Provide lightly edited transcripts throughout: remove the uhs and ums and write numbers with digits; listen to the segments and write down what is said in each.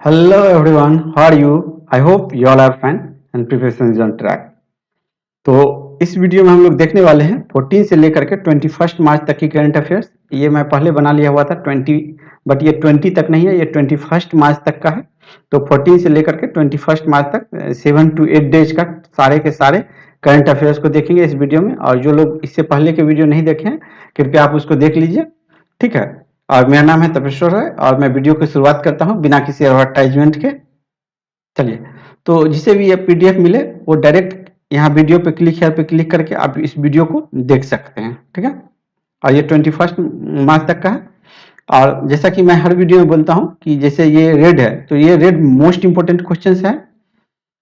Hello everyone, how are you? I hope you all are fine and preparation is on track. तो इस video में हम लोग देखने वाले हैं 14 से लेकर के 21 मार्च तक की करंट अफेयर्स। ये मैं पहले बना लिया हुआ था 20, बट ये 20 तक नहीं है, ये 21 मार्च तक का है। तो 14 से लेकर के 21 मार्च तक 7 to 8 डेज का सारे के सारे करंट अफेयर्स को देखेंगे इस वीडियो में। और जो लोग इससे पहले के वीडियो नहीं देखे हैं कृपया आप उसको देख लीजिए, ठीक है। और मेरा नाम है तपेश्वर है और मैं वीडियो की शुरुआत करता हूँ बिना किसी एडवर्टाइजमेंट के। चलिए, तो जिसे भी ये पीडीएफ मिले वो डायरेक्ट यहाँ वीडियो पे क्लिक है पे क्लिक करके आप इस वीडियो को देख सकते हैं, ठीक है। और ये 21 मार्च तक का है। और जैसा कि मैं हर वीडियो में बोलता हूँ कि जैसे ये रेड है तो ये रेड मोस्ट इंपोर्टेंट क्वेश्चंस है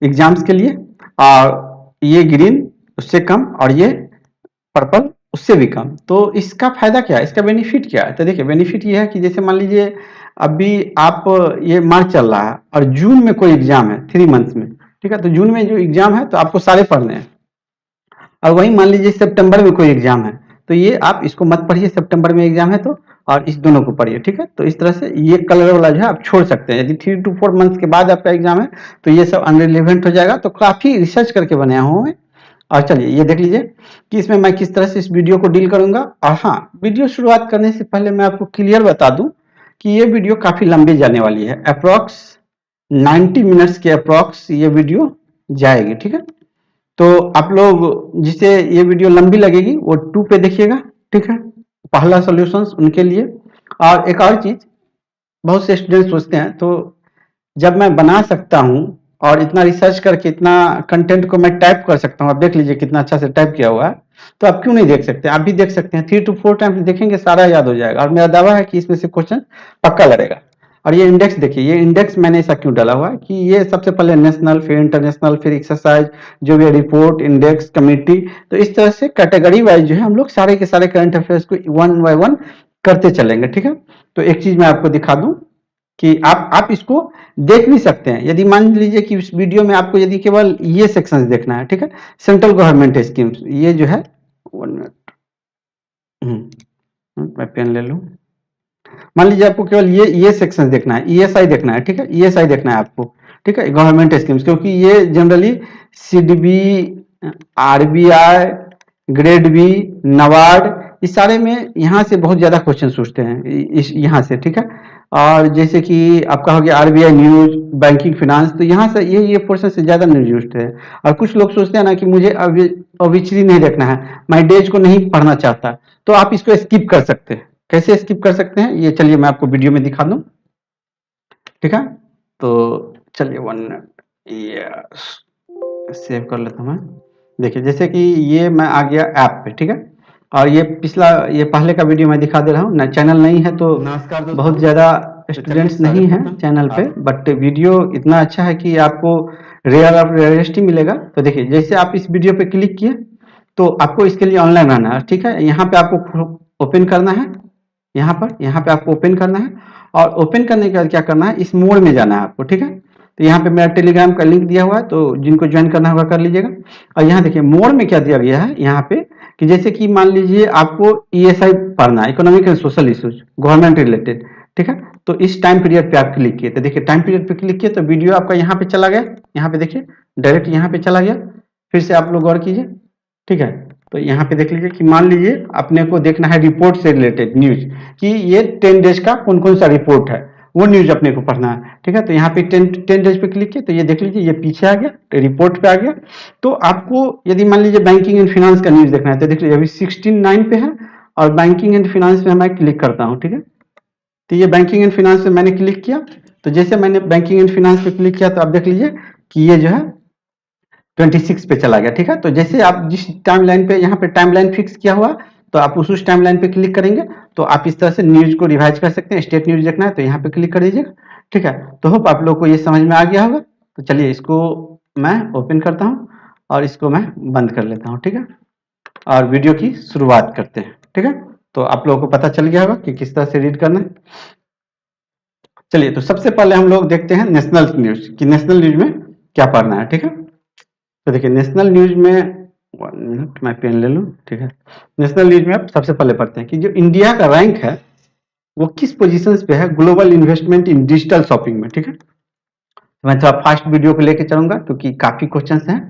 एग्जाम्स के लिए, और ये ग्रीन उससे कम और ये पर्पल उससे भी कम। तो इसका फायदा क्या है, इसका बेनिफिट क्या है? तो देखिए बेनिफिट ये है कि जैसे मान लीजिए अभी आप ये मार्च चल रहा है और जून में कोई एग्जाम है 3 मंथ्स में, ठीक है। तो जून में जो एग्जाम है तो आपको सारे पढ़ने हैं। और वही मान लीजिए सितंबर में कोई एग्जाम है तो ये आप इसको मत पढ़िए, सितंबर में एग्जाम है तो, और इस दोनों को पढ़िए, ठीक है। तो इस तरह से ये कलर वाला जो है आप छोड़ सकते हैं। यदि 3 to 4 मंथ्स के बाद आपका एग्जाम है तो ये सब अनरिलेवेंट हो जाएगा। तो काफी रिसर्च करके बनाया हूँ मैं। और चलिए ये देख लीजिए कि इसमें मैं किस तरह से इस वीडियो को डील करूंगा। और हाँ, वीडियो शुरुआत करने से पहले मैं आपको क्लियर बता दूं कि ये वीडियो काफी लंबी जाने वाली है, अप्रॉक्स 90 मिनट्स के अप्रॉक्स ये वीडियो जाएगी, ठीक है। तो आप लोग जिसे ये वीडियो लंबी लगेगी वो 2 पे देखिएगा, ठीक है। पहला सॉल्यूशंस उनके लिए। और एक और चीज, बहुत से स्टूडेंट सोचते हैं तो जब मैं बना सकता हूं और इतना रिसर्च करके इतना कंटेंट को मैं टाइप कर सकता हूं, आप देख लीजिए कितना अच्छा से टाइप किया हुआ है, तो आप क्यों नहीं देख सकते? आप भी देख सकते हैं। 3 to 4 टाइम्स देखेंगे सारा याद हो जाएगा। और मेरा दावा है कि इसमें से क्वेश्चन पक्का लड़ेगा। और ये इंडेक्स देखिए, ये इंडेक्स मैंने ऐसा क्यों डाला हुआ है कि ये सबसे पहले नेशनल, फिर इंटरनेशनल, फिर एक्सरसाइज, जो भी रिपोर्ट, इंडेक्स, कमेटी, तो इस तरह से कैटेगरी वाइज जो है हम लोग सारे के सारे करंट अफेयर्स को 1 by 1 करते चलेंगे, ठीक है। तो एक चीज मैं आपको दिखा दूं कि आप इसको देख भी सकते हैं। यदि मान लीजिए कि इस वीडियो में आपको यदि केवल ये सेक्शंस देखना है, ठीक है, सेंट्रल गवर्नमेंट स्कीम्स, ये जो है 1 मिनट, मैं पेन ले लूं। मान लीजिए आपको केवल ये सेक्शन देखना है, ईएसआई देखना है, ठीक है, ईएसआई देखना है आपको, ठीक है, गवर्नमेंट स्कीम्स, क्योंकि ये generally CDB, RBI, grade B, NABARD, इस सारे में यहाँ से बहुत ज्यादा क्वेश्चन पूछते हैं इस यहाँ से, ठीक है। और जैसे कि आपका हो गया आरबीआई न्यूज, बैंकिंग फाइनेंस, तो यहाँ से ये पोर्शन से ज्यादा न्यूज यूज है। और कुछ लोग सोचते हैं ना कि मुझे ऑब्वियसली नहीं देखना है, मैं डेज को नहीं पढ़ना चाहता, तो आप इसको स्किप कर सकते हैं। कैसे स्किप कर सकते हैं ये चलिए मैं आपको वीडियो में दिखा दूं, ठीक है। तो चलिए 1 मिनट, यस, सेव कर लेता हूं मैं। देखिए जैसे कि ये मैं आ गया ऐप पे, ठीक है। और ये पिछला, ये पहले का वीडियो मैं दिखा दे रहा हूँ ना। चैनल नहीं है तो नमस्कार दोस्तों, बहुत ज्यादा स्टूडेंट्स नहीं है चैनल पे, बट वीडियो इतना अच्छा है कि आपको रेयर और रेयरेस्ट ही मिलेगा। तो देखिए जैसे आप इस वीडियो पे क्लिक किए तो आपको इसके लिए ऑनलाइन रहना है, ठीक है। यहाँ पे आपको ओपन करना है, यहाँ पे आपको ओपन करना है। और ओपन करने के बाद क्या करना है, इस मोड में जाना है आपको, ठीक है। तो यहाँ पे मेरा टेलीग्राम का लिंक दिया हुआ है, तो जिनको ज्वाइन करना होगा कर लीजिएगा। और यहाँ देखिए मोड में क्या दिया गया है यहाँ पे कि जैसे कि मान लीजिए आपको ईएसआई पढ़ना है, economic and social issues, government related, ठीक है। तो इस टाइम पीरियड पे आप क्लिक किए तो देखिए टाइम पीरियड पे क्लिक किए तो वीडियो आपका यहाँ पे चला गया, यहाँ पे देखिए डायरेक्ट यहाँ पे चला गया। फिर से आप लोग गौर कीजिए, ठीक है। तो यहाँ पे देख लीजिए कि मान लीजिए अपने को देखना है रिपोर्ट से रिलेटेड न्यूज, कि ये 10 डेज का कौन कौन सा रिपोर्ट है, वो न्यूज अपने को पढ़ना है, ठीक है। तो यहाँ पे 10 डेज पे क्लिक किया तो ये देख लीजिए ये पीछे आ गया, तो रिपोर्ट पे आ गया। तो आपको यदि मान लीजिए बैंकिंग एंड फाइनेंस का न्यूज देखना है तो देख लीजिए अभी 16/9 पे है और बैंकिंग एंड फाइनेंस पे मैं क्लिक करता हूँ, ठीक है। तो ये बैंकिंग एंड फाइनेंस पे मैंने क्लिक किया, तो जैसे मैंने बैंकिंग एंड फाइनेंस पे क्लिक किया तो आप देख लीजिए कि ये जो है 26 पे चला गया, ठीक है। तो जैसे आप जिस टाइमलाइन पे यहाँ पे टाइमलाइन फिक्स किया हुआ तो आप उस टाइमलाइन पे क्लिक करेंगे तो आप इस तरह से न्यूज को रिवाइज कर सकते हैं। स्टेट न्यूज देखना है तो यहाँ पे क्लिक कर दीजिएगा, ठीक है। तो होप आप लोग को ये समझ में आ गया होगा। तो चलिए इसको मैं ओपन करता हूँ और इसको मैं बंद कर लेता हूँ, ठीक है। और वीडियो की शुरुआत करते हैं, ठीक है। तो आप लोगों को पता चल गया होगा कि किस तरह से रीड करना है। चलिए तो सबसे पहले हम लोग देखते हैं नेशनल न्यूज, कि नेशनल न्यूज में क्या पढ़ना है, ठीक है। तो देखिए नेशनल न्यूज में 1 मिनट मैं पेन ले लूं, ठीक है। नेशनल न्यूज में आप सबसे पहले पढ़ते हैं कि जो इंडिया का रैंक है वो किस पोजीशन पे है ग्लोबल इन्वेस्टमेंट इन डिजिटल शॉपिंग में, ठीक है। मैं थोड़ा फास्ट वीडियो को लेके चलूंगा क्योंकि काफी क्वेश्चंस हैं।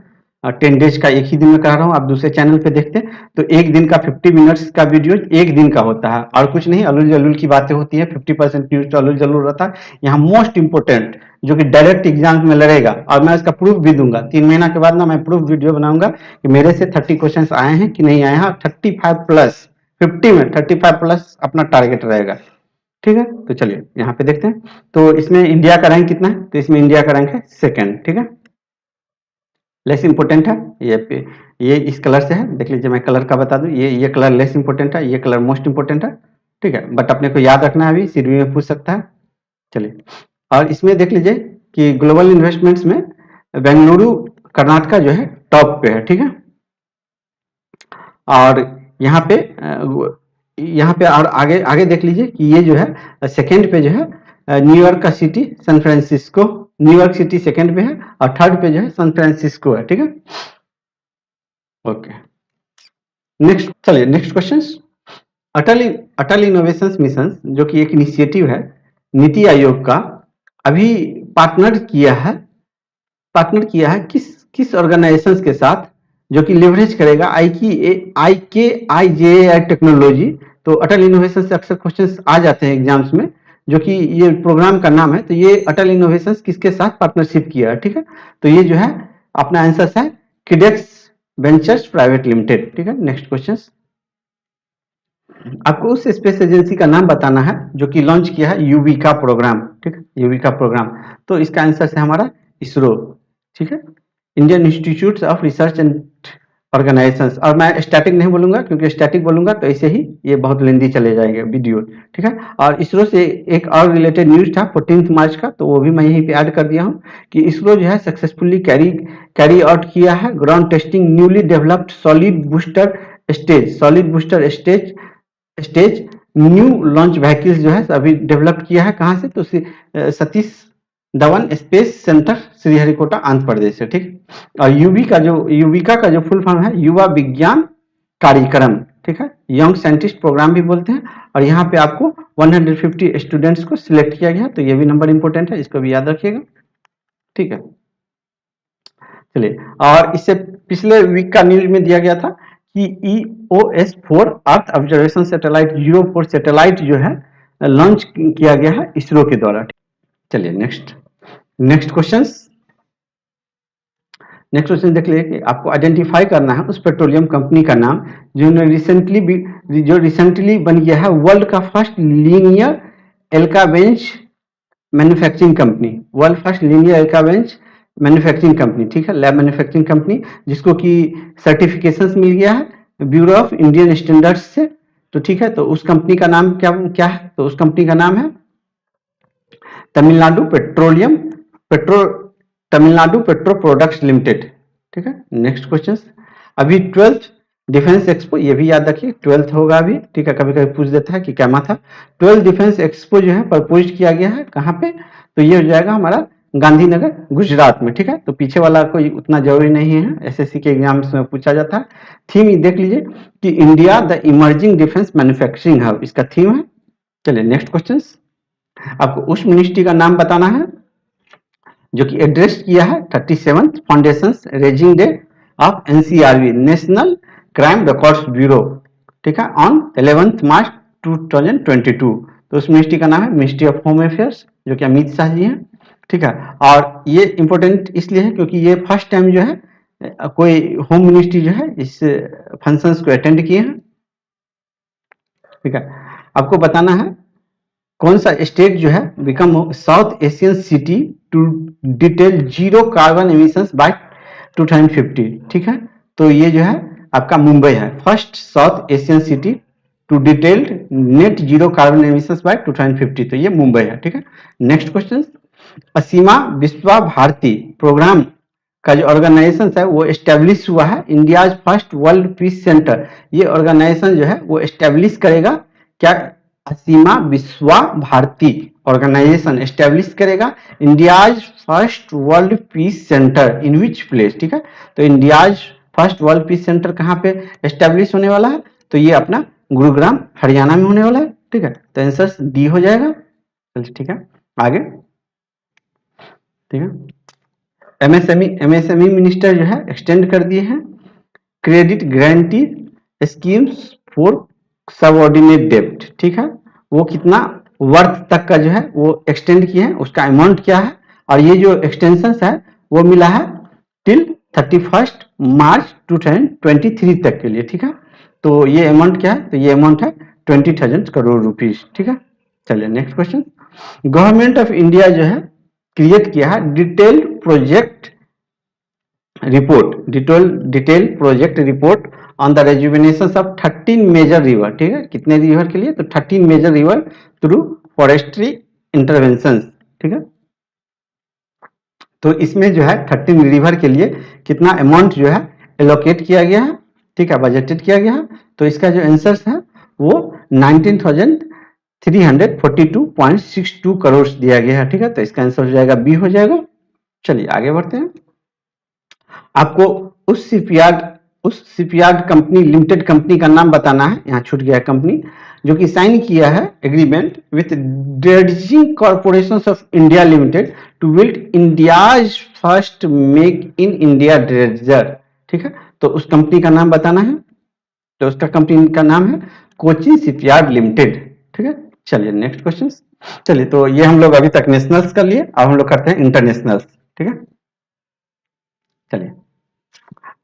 10 डेज का एक ही दिन में करा रहा हूँ, आप दूसरे चैनल पे देखते हैं तो एक दिन का 50 मिनट्स का वीडियो एक दिन का होता है और कुछ नहीं, अलूल जलूल की बातें होती है। 50% न्यूज तो अलूल जलूल रहता है। यहाँ मोस्ट इंपोर्टेंट जो कि डायरेक्ट एग्जाम में लड़ेगा और मैं इसका प्रूफ भी दूंगा 3 महीना के बाद ना, मैं प्रूफ वीडियो बनाऊंगा कि मेरे से 30 क्वेश्चन आए हैं कि नहीं आए हैं। 35 प्लस 50 में 35 प्लस अपना टारगेट रहेगा। ठीक है, तो चलिए यहाँ पे देखते हैं। तो इसमें इंडिया का रैंक कितना है, तो इसमें इंडिया का रैंक है 2nd। ठीक है, लेस इंपोर्टेंट है ये इस कलर से है, देख लीजिए। मैं कलर का बता दूं, ये कलर लेस इंपोर्टेंट है, ये कलर मोस्ट इंपोर्टेंट है। ठीक है, बट अपने को याद रखना है, अभी सीडीबी में पूछ सकता है। चलिए, और इसमें देख लीजिए कि ग्लोबल इन्वेस्टमेंट्स में बेंगलुरु कर्नाटका जो है टॉप पे है। ठीक है, और यहाँ पे और आगे आगे देख लीजिए कि ये जो है सेकंड पे जो है न्यूयॉर्क का city, San Francisco. New York city second पे है और थर्ड पे जो है सैन फ्रांसिस्को है। ठीक है, ओके। नेक्स्ट, चलिए नेक्स्ट क्वेश्चन। अटल इनोवेशन मिशन जो कि एक इनिशिएटिव है नीति आयोग का, अभी पार्टनर किया है किस किस ऑर्गेनाइजेशंस के साथ, जो कि लिवरेज करेगा आई टेक्नोलॉजी। तो अटल इनोवेशन से अक्सर क्वेश्चंस आ जाते हैं एग्जाम्स में, जो कि ये प्रोग्राम का नाम है। तो ये अटल इनोवेशन किसके साथ पार्टनरशिप किया है। ठीक है, तो ये जो है अपना आंसर है किडेक्स वेंचर्स प्राइवेट लिमिटेड। ठीक है, नेक्स्ट क्वेश्चन। आपको उस स्पेस एजेंसी का नाम बताना है जो कि लॉन्च किया है यूविका प्रोग्राम। ठीक है, यूविका प्रोग्राम, तो इसका आंसर है हमारा इसरो। ठीक है, Indian institute of research and organisations. और मैं स्टैटिक नहीं बोलूंगा क्योंकि स्टैटिक बोलूंगा तो ऐसे ही ये बहुत लेंदी चले जाएंगे वीडियो। ठीक है, और इसरो से एक और रिलेटेड न्यूज था 14 मार्च का, तो वो भी मैं यहीं पे ऐड कर दिया हूँ कि इसरो जो है सक्सेसफुली कैरी आउट किया है ground testing newly developed solid booster stage new launch vehicles जो है अभी डेवलप किया है। कहाँ से, तो सतीश धवन स्पेस सेंटर श्रीहरिकोटा आंध्र प्रदेश से। ठीक, और युविका का जो फुल फॉर्म है युवा विज्ञान कार्यक्रम। ठीक है, यंग साइंटिस्ट प्रोग्राम भी बोलते हैं। और यहाँ पे आपको 150 स्टूडेंट्स को सिलेक्ट किया गया, तो ये भी नंबर इंपोर्टेंट है, इसको भी याद रखिएगा। ठीक है, चलिए, और इससे पिछले वीक का न्यूज में दिया गया था कि EOS-4 earth observation satellite 04 satellite जो है लॉन्च किया गया है इसरो के द्वारा। चलिए नेक्स्ट क्वेश्चन देख लीजिए कि आपको आइडेंटिफाई करना है उस पेट्रोलियम कंपनी का नाम जो रिसेंटली बन गया है वर्ल्ड का first linear Elka bench manufacturing company. World first linear Elka bench manufacturing company. ठीक है, लैब मैन्युफैक्चरिंग कंपनी जिसको कि सर्टिफिकेशन मिल गया है ब्यूरो ऑफ इंडियन स्टैंडर्ड्स से। तो ठीक है, तो उस कंपनी का नाम क्या है, तो उस कंपनी का नाम है तमिलनाडु पेट्रो प्रोडक्ट्स लिमिटेड। ठीक है, नेक्स्ट क्वेश्चन। अभी 12th डिफेंस एक्सपो, ये भी याद रखिए 12th होगा अभी। ठीक है, कभी कभी पूछ देता है कि क्या था। 12th डिफेंस एक्सपो जो है प्रपोज किया गया है कहाँ पे, तो ये हो जाएगा हमारा गांधीनगर गुजरात में। ठीक है, तो पीछे वाला कोई उतना जरूरी नहीं है, एसएससी के एग्जाम्स में पूछा जाता है। थीम देख लीजिए कि India the emerging defence manufacturing hub, इसका थीम है। चलिए नेक्स्ट क्वेश्चन। आपको उस मिनिस्ट्री का नाम बताना है जो कि एड्रेस किया है 37th foundation raising day of NCRB national crime records bureau. ठीक है, ऑन 11th मार्च 2022। तो उस मिनिस्ट्री का नाम है मिनिस्ट्री ऑफ होम अफेयर्स, जो कि अमित शाह जी हैं। ठीक है, और ये इंपॉर्टेंट इसलिए है क्योंकि ये फर्स्ट टाइम जो है कोई होम मिनिस्ट्री जो है इस फंक्शंस को अटेंड किए हैं। ठीक है, आपको बताना है कौन सा स्टेट जो है become South Asian city to detail zero carbon emissions by 2050। ठीक है, तो ये जो है आपका मुंबई है, first South Asian city to detailed net zero carbon emissions by 2050, तो ये मुंबई है। ठीक है, नेक्स्ट क्वेश्चन। असीमा विश्वा भारती प्रोग्राम का जो ऑर्गेनाइजेशन है वो एस्टेब्लिश हुआ है India first world peace centre. ये ऑर्गेनाइजेशन जो है वो एस्टेब्लिश करेगा क्या, असीमा विश्वा भारती ऑर्गेनाइजेशन एस्टेब्लिश करेगा India's first world peace centre in which place. ठीक है, तो India's first world peace centre कहाँ पे एस्टेब्लिश होने वाला है, तो ये अपना गुरुग्राम हरियाणा में होने वाला है। ठीक है, तो आंसर डी हो जाएगा। ठीक है, आगे ठीक है। एमएसएमई मिनिस्टर जो है एक्सटेंड कर दिए हैं credit guarantee schemes for subordinate डेब्ट, ठीक है। वो कितना वर्थ तक का जो है वो एक्सटेंड किए हैं, उसका अमाउंट क्या है, और ये जो एक्सटेंशन है वो मिला है टिल 31 मार्च 2023 तक के लिए, ठीक है। तो ये अमाउंट क्या है, तो ये अमाउंट है 20,000 करोड़ रुपीस, ठीक है। चलिए next question. Government of India जो है क्रिएट किया है detail project report on the rejuvenation of 13 major river, ठीक है। कितने रिवर के लिए, तो 13 major river through forestry intervention, ठीक है। तो इसमें जो है 13 रिवर के लिए कितना अमाउंट जो है एलोकेट किया गया है, ठीक है, बजटेड किया गया है। तो इसका जो आंसर है वो 19,342.62 करोड़ दिया गया है, ठीक है। तो इसका आंसर हो जाएगा बी हो जाएगा। चलिए आगे बढ़ते हैं। आपको उस शिपयार्ड कंपनी लिमिटेड कंपनी का नाम बताना है, यहाँ छूट गया कंपनी, जो कि साइन किया है agreement with Dredging Corporation of India Limited to build India's first make in India dredger, ठीक है। तो उस कंपनी का नाम बताना है, तो उसका कंपनी का नाम है कोचिन शिपयार्ड लिमिटेड, ठीक है। चलिए नेक्स्ट क्वेश्चन। चलिए तो ये हम लोग अभी तक नेशनल्स कर लिए, अब हम लोग करते हैं इंटरनेशनल्स, ठीक है। चलिए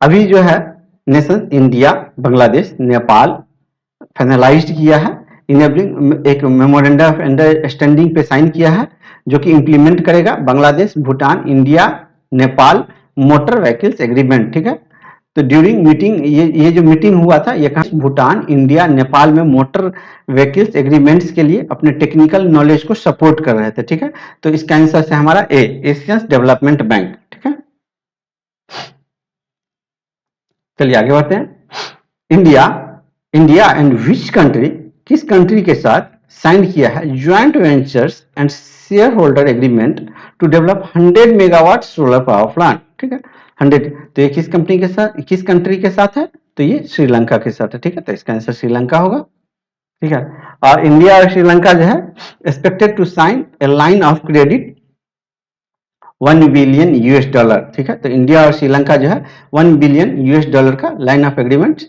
अभी जो है nation India, Bangladesh, Nepal finalised किया है, इनेबलिंग एक मेमोरेंडम ऑफ अंडरस्टैंडिंग पे साइन किया है, जो कि इंप्लीमेंट करेगा Bangladesh, Bhutan, India, Nepal motor vehicles agreement, ठीक है। तो ड्यूरिंग मीटिंग ये जो मीटिंग हुआ था, ये भूटान, इंडिया, नेपाल में मोटर व्हीकल्स एग्रीमेंट्स के लिए अपने टेक्निकल नॉलेज को सपोर्ट कर रहे थे, ठीक है। तो इसका आंसर है हमारा ए, एशियन डेवलपमेंट बैंक, ठीक है। चलिए आगे बढ़ते हैं। इंडिया एंड विच कंट्री, किस कंट्री के साथ साइन किया है joint ventures and share holder agreement to develop 100 megawatt solar power plant, ठीक है। 100, तो ये किस कंपनी के साथ, किस कंट्री के साथ है, तो ये श्रीलंका के साथ है, ठीक है। तो इसका आंसर श्रीलंका होगा, ठीक है। और इंडिया और श्रीलंका जो है expected to sign a line of credit 1 billion US dollar, ठीक है। तो इंडिया और श्रीलंका जो है 1 बिलियन यूएस डॉलर का लाइन ऑफ एग्रीमेंट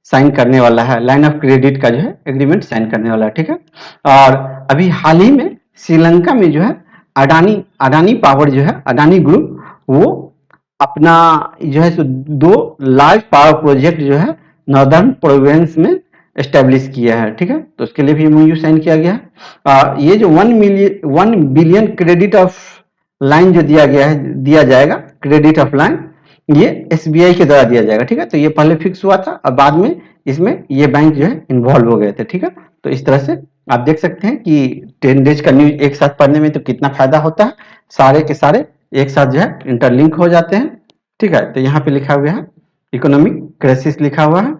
साइन करने वाला है, लाइन ऑफ क्रेडिट का जो है एग्रीमेंट साइन करने वाला है, ठीक है। और अभी हाल ही में श्रीलंका में जो है अडानी पावर जो है, अडानी ग्रुप, वो अपना जो है 2 लार्ज पावर प्रोजेक्ट जो है नॉर्दर्न प्रोविंस में एस्टेब्लिश किया है, ठीक है। तो उसके लिए भी एमओयू साइन किया गया है। ये जो 1 बिलियन क्रेडिट ऑफ लाइन जो दिया गया है, दिया जाएगा क्रेडिट ऑफ लाइन, ये एसबीआई के द्वारा दिया जाएगा, ठीक है। तो ये पहले फिक्स हुआ था और बाद में इसमें ये बैंक जो है इन्वॉल्व हो गए थे, ठीक है। तो इस तरह से आप देख सकते हैं कि 10 डेज का न्यूज एक साथ पढ़ने में तो कितना फायदा होता है, सारे के सारे एक साथ जो है इंटरलिंक हो जाते हैं, ठीक है। तो यहाँ पे लिखा हुआ है इकोनॉमिक क्राइसिस लिखा हुआ है,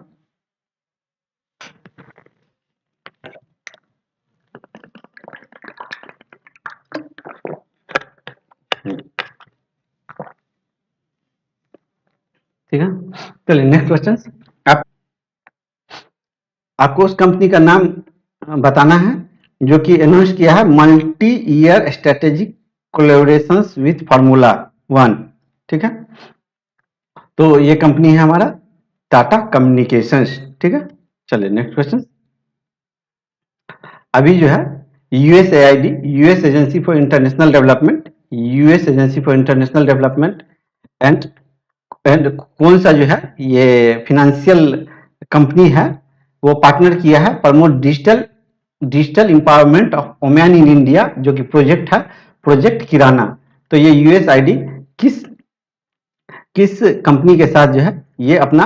ठीक है। चलिए नेक्स्ट क्वेश्चन। आपको उस कंपनी का नाम बताना है जो कि अनाउंस किया है multi year strategic collaborations with formula 1, ठीक है। तो ये कंपनी है हमारा टाटा कम्युनिकेशंस, ठीक है। चलिए नेक्स्ट क्वेश्चन। अभी जो है USAID, US agency for international development, US agency for international development and कौन सा जो है ये फाइनेंशियल कंपनी है, वो पार्टनर किया है promote digital empowerment of women in India, जो कि प्रोजेक्ट है प्रोजेक्ट किराना। तो ये यूएसआईडी किस कंपनी के साथ जो है ये अपना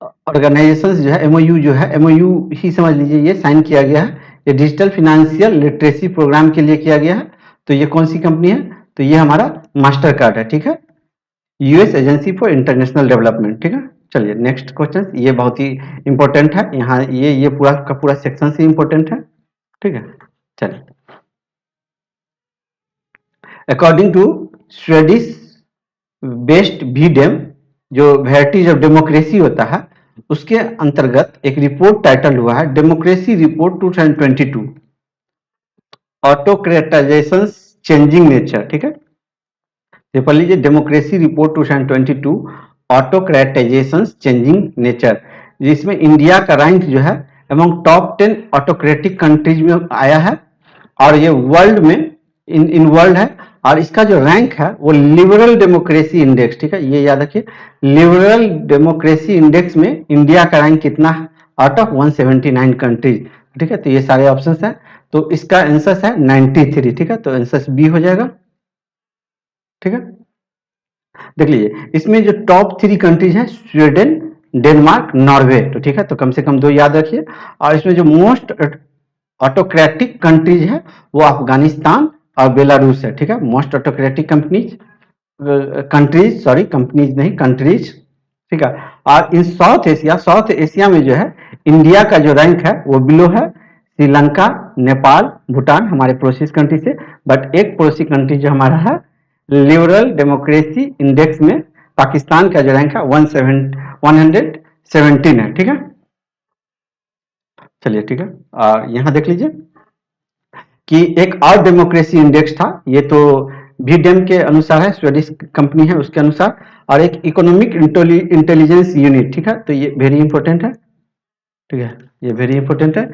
ऑर्गेनाइजेशन जो है एमओयू, जो है एमओयू ही समझ लीजिए, ये साइन किया गया है, ये डिजिटल फाइनेंशियल लिटरेसी प्रोग्राम के लिए किया गया है। तो ये कौन सी कंपनी है, तो ये हमारा मास्टर कार्ड है, ठीक है, US agency for international development, ठीक है। चलिए नेक्स्ट क्वेश्चन, ये बहुत ही इंपॉर्टेंट है, यहाँ ये पूरा का पूरा सेक्शन से इंपॉर्टेंट है, ठीक है। चलिए according to Swedish best VDEM, जो वेराइटीज ऑफ डेमोक्रेसी होता है, उसके अंतर्गत एक रिपोर्ट टाइटल हुआ है democracy report 2022 autocratization changing nature, ठीक है। ये पढ़ लीजिए, democracy report 2022, autocratization changing nature, जिसमें इंडिया का रैंक जो है एमंग टॉप 10 ऑटोक्रेटिक कंट्रीज में आया है, और ये वर्ल्ड में इन वर्ल्ड है, और इसका जो रैंक है वो लिबरल डेमोक्रेसी इंडेक्स, ठीक है, ये याद रखिए, लिबरल डेमोक्रेसी इंडेक्स में इंडिया का रैंक कितना है, आउट ऑफ 179 कंट्रीज, ठीक है। तो ये सारे ऑप्शन है, तो इसका आंसर है 93, ठीक है, तो आंसर बी हो जाएगा, ठीक है। देख लीजिए, इसमें जो टॉप 3 कंट्रीज हैं, स्वीडन, डेनमार्क, नॉर्वे, तो ठीक है, तो कम से कम 2 याद रखिए। और इसमें जो मोस्ट ऑटोक्रेटिक कंट्रीज है वो अफगानिस्तान और बेलारूस है, ठीक है, most autocratic countries, sorry companies नहीं, कंट्रीज, ठीक है। और इन साउथ एशिया में जो है इंडिया का जो रैंक है वो बिलो है श्रीलंका, नेपाल, भूटान, हमारे पड़ोसी कंट्री से, बट एक पड़ोसी कंट्री जो हमारा है लिबरल डेमोक्रेसी इंडेक्स में पाकिस्तान का जो रैंक है 117 है, ठीक है। चलिए, ठीक है, और यहां देख लीजिए कि एक और डेमोक्रेसी इंडेक्स था, ये तो VDEM के अनुसार है, स्वीडिश कंपनी है उसके अनुसार, और एक इकोनॉमिक इंटेलिजेंस यूनिट, ठीक है, तो ये वेरी इंपॉर्टेंट है, ठीक है, ये वेरी इंपॉर्टेंट है।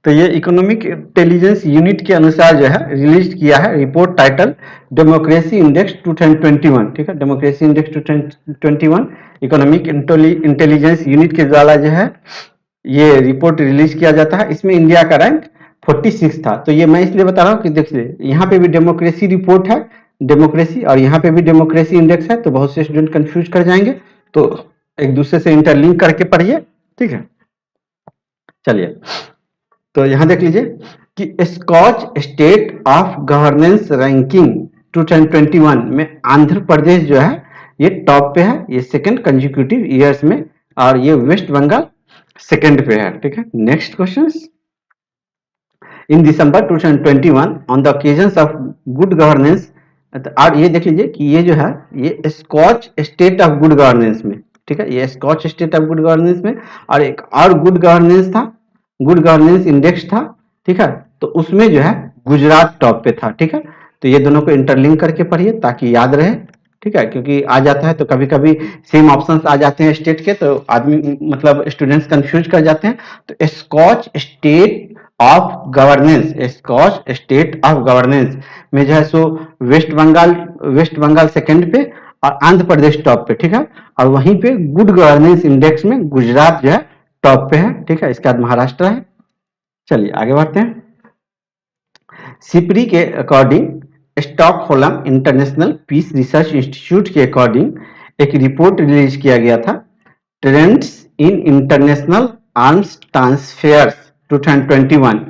तो ये इकोनॉमिक इंटेलिजेंस यूनिट के अनुसार जो है रिलीज किया है रिपोर्ट टाइटल डेमोक्रेसी इंडेक्स 2021, ठीक है, democracy index 2021 economic intelligence unit के द्वारा जो है ये रिपोर्ट रिलीज किया जाता है। इसमें इंडिया का रैंक 46 था। तो ये मैं इसलिए बता रहा हूँ कि देखिए यहाँ पे भी डेमोक्रेसी रिपोर्ट है, डेमोक्रेसी, और यहाँ पे भी डेमोक्रेसी इंडेक्स है, तो बहुत से स्टूडेंट कंफ्यूज कर जाएंगे, तो एक दूसरे से इंटरलिंक करके पढ़िए, ठीक है। चलिए, तो यहां देख लीजिए कि Skoch state of governance ranking 2021 में आंध्र प्रदेश जो है ये टॉप पे है, ये सेकंड कंजिक्यूटिव ईयर्स में, और ये वेस्ट बंगाल सेकंड पे है, ठीक है। Next questions, in December 2021 on the occasions of good governance, और ये देख लीजिए कि ये जो है ये Skoch state of good governance में, ठीक है, ये Skoch state of good governance में, और एक और गुड गवर्नेंस था, गुड गवर्नेंस इंडेक्स था, ठीक है, तो उसमें जो है गुजरात टॉप पे था, ठीक है। तो ये दोनों को इंटरलिंक करके पढ़िए ताकि याद रहे, ठीक है, क्योंकि आ जाता है तो कभी कभी सेम ऑप्शंस आ जाते हैं स्टेट के, तो आदमी मतलब स्टूडेंट्स कंफ्यूज कर जाते हैं। तो Skoch state of governance, Skoch state of governance में जो है सो वेस्ट बंगाल सेकंड पे और आंध्र प्रदेश टॉप पे, ठीक है, और वहीं पे गुड गवर्नेंस इंडेक्स में गुजरात जो है टॉप पे है, ठीक है, इसके बाद महाराष्ट्र है। चलिए आगे बढ़ते हैं। सिपरी के according, Stockholm International Peace Research Institute के अकॉर्डिंग एक रिपोर्ट रिलीज किया गया था, trends in international arms transfers 2021,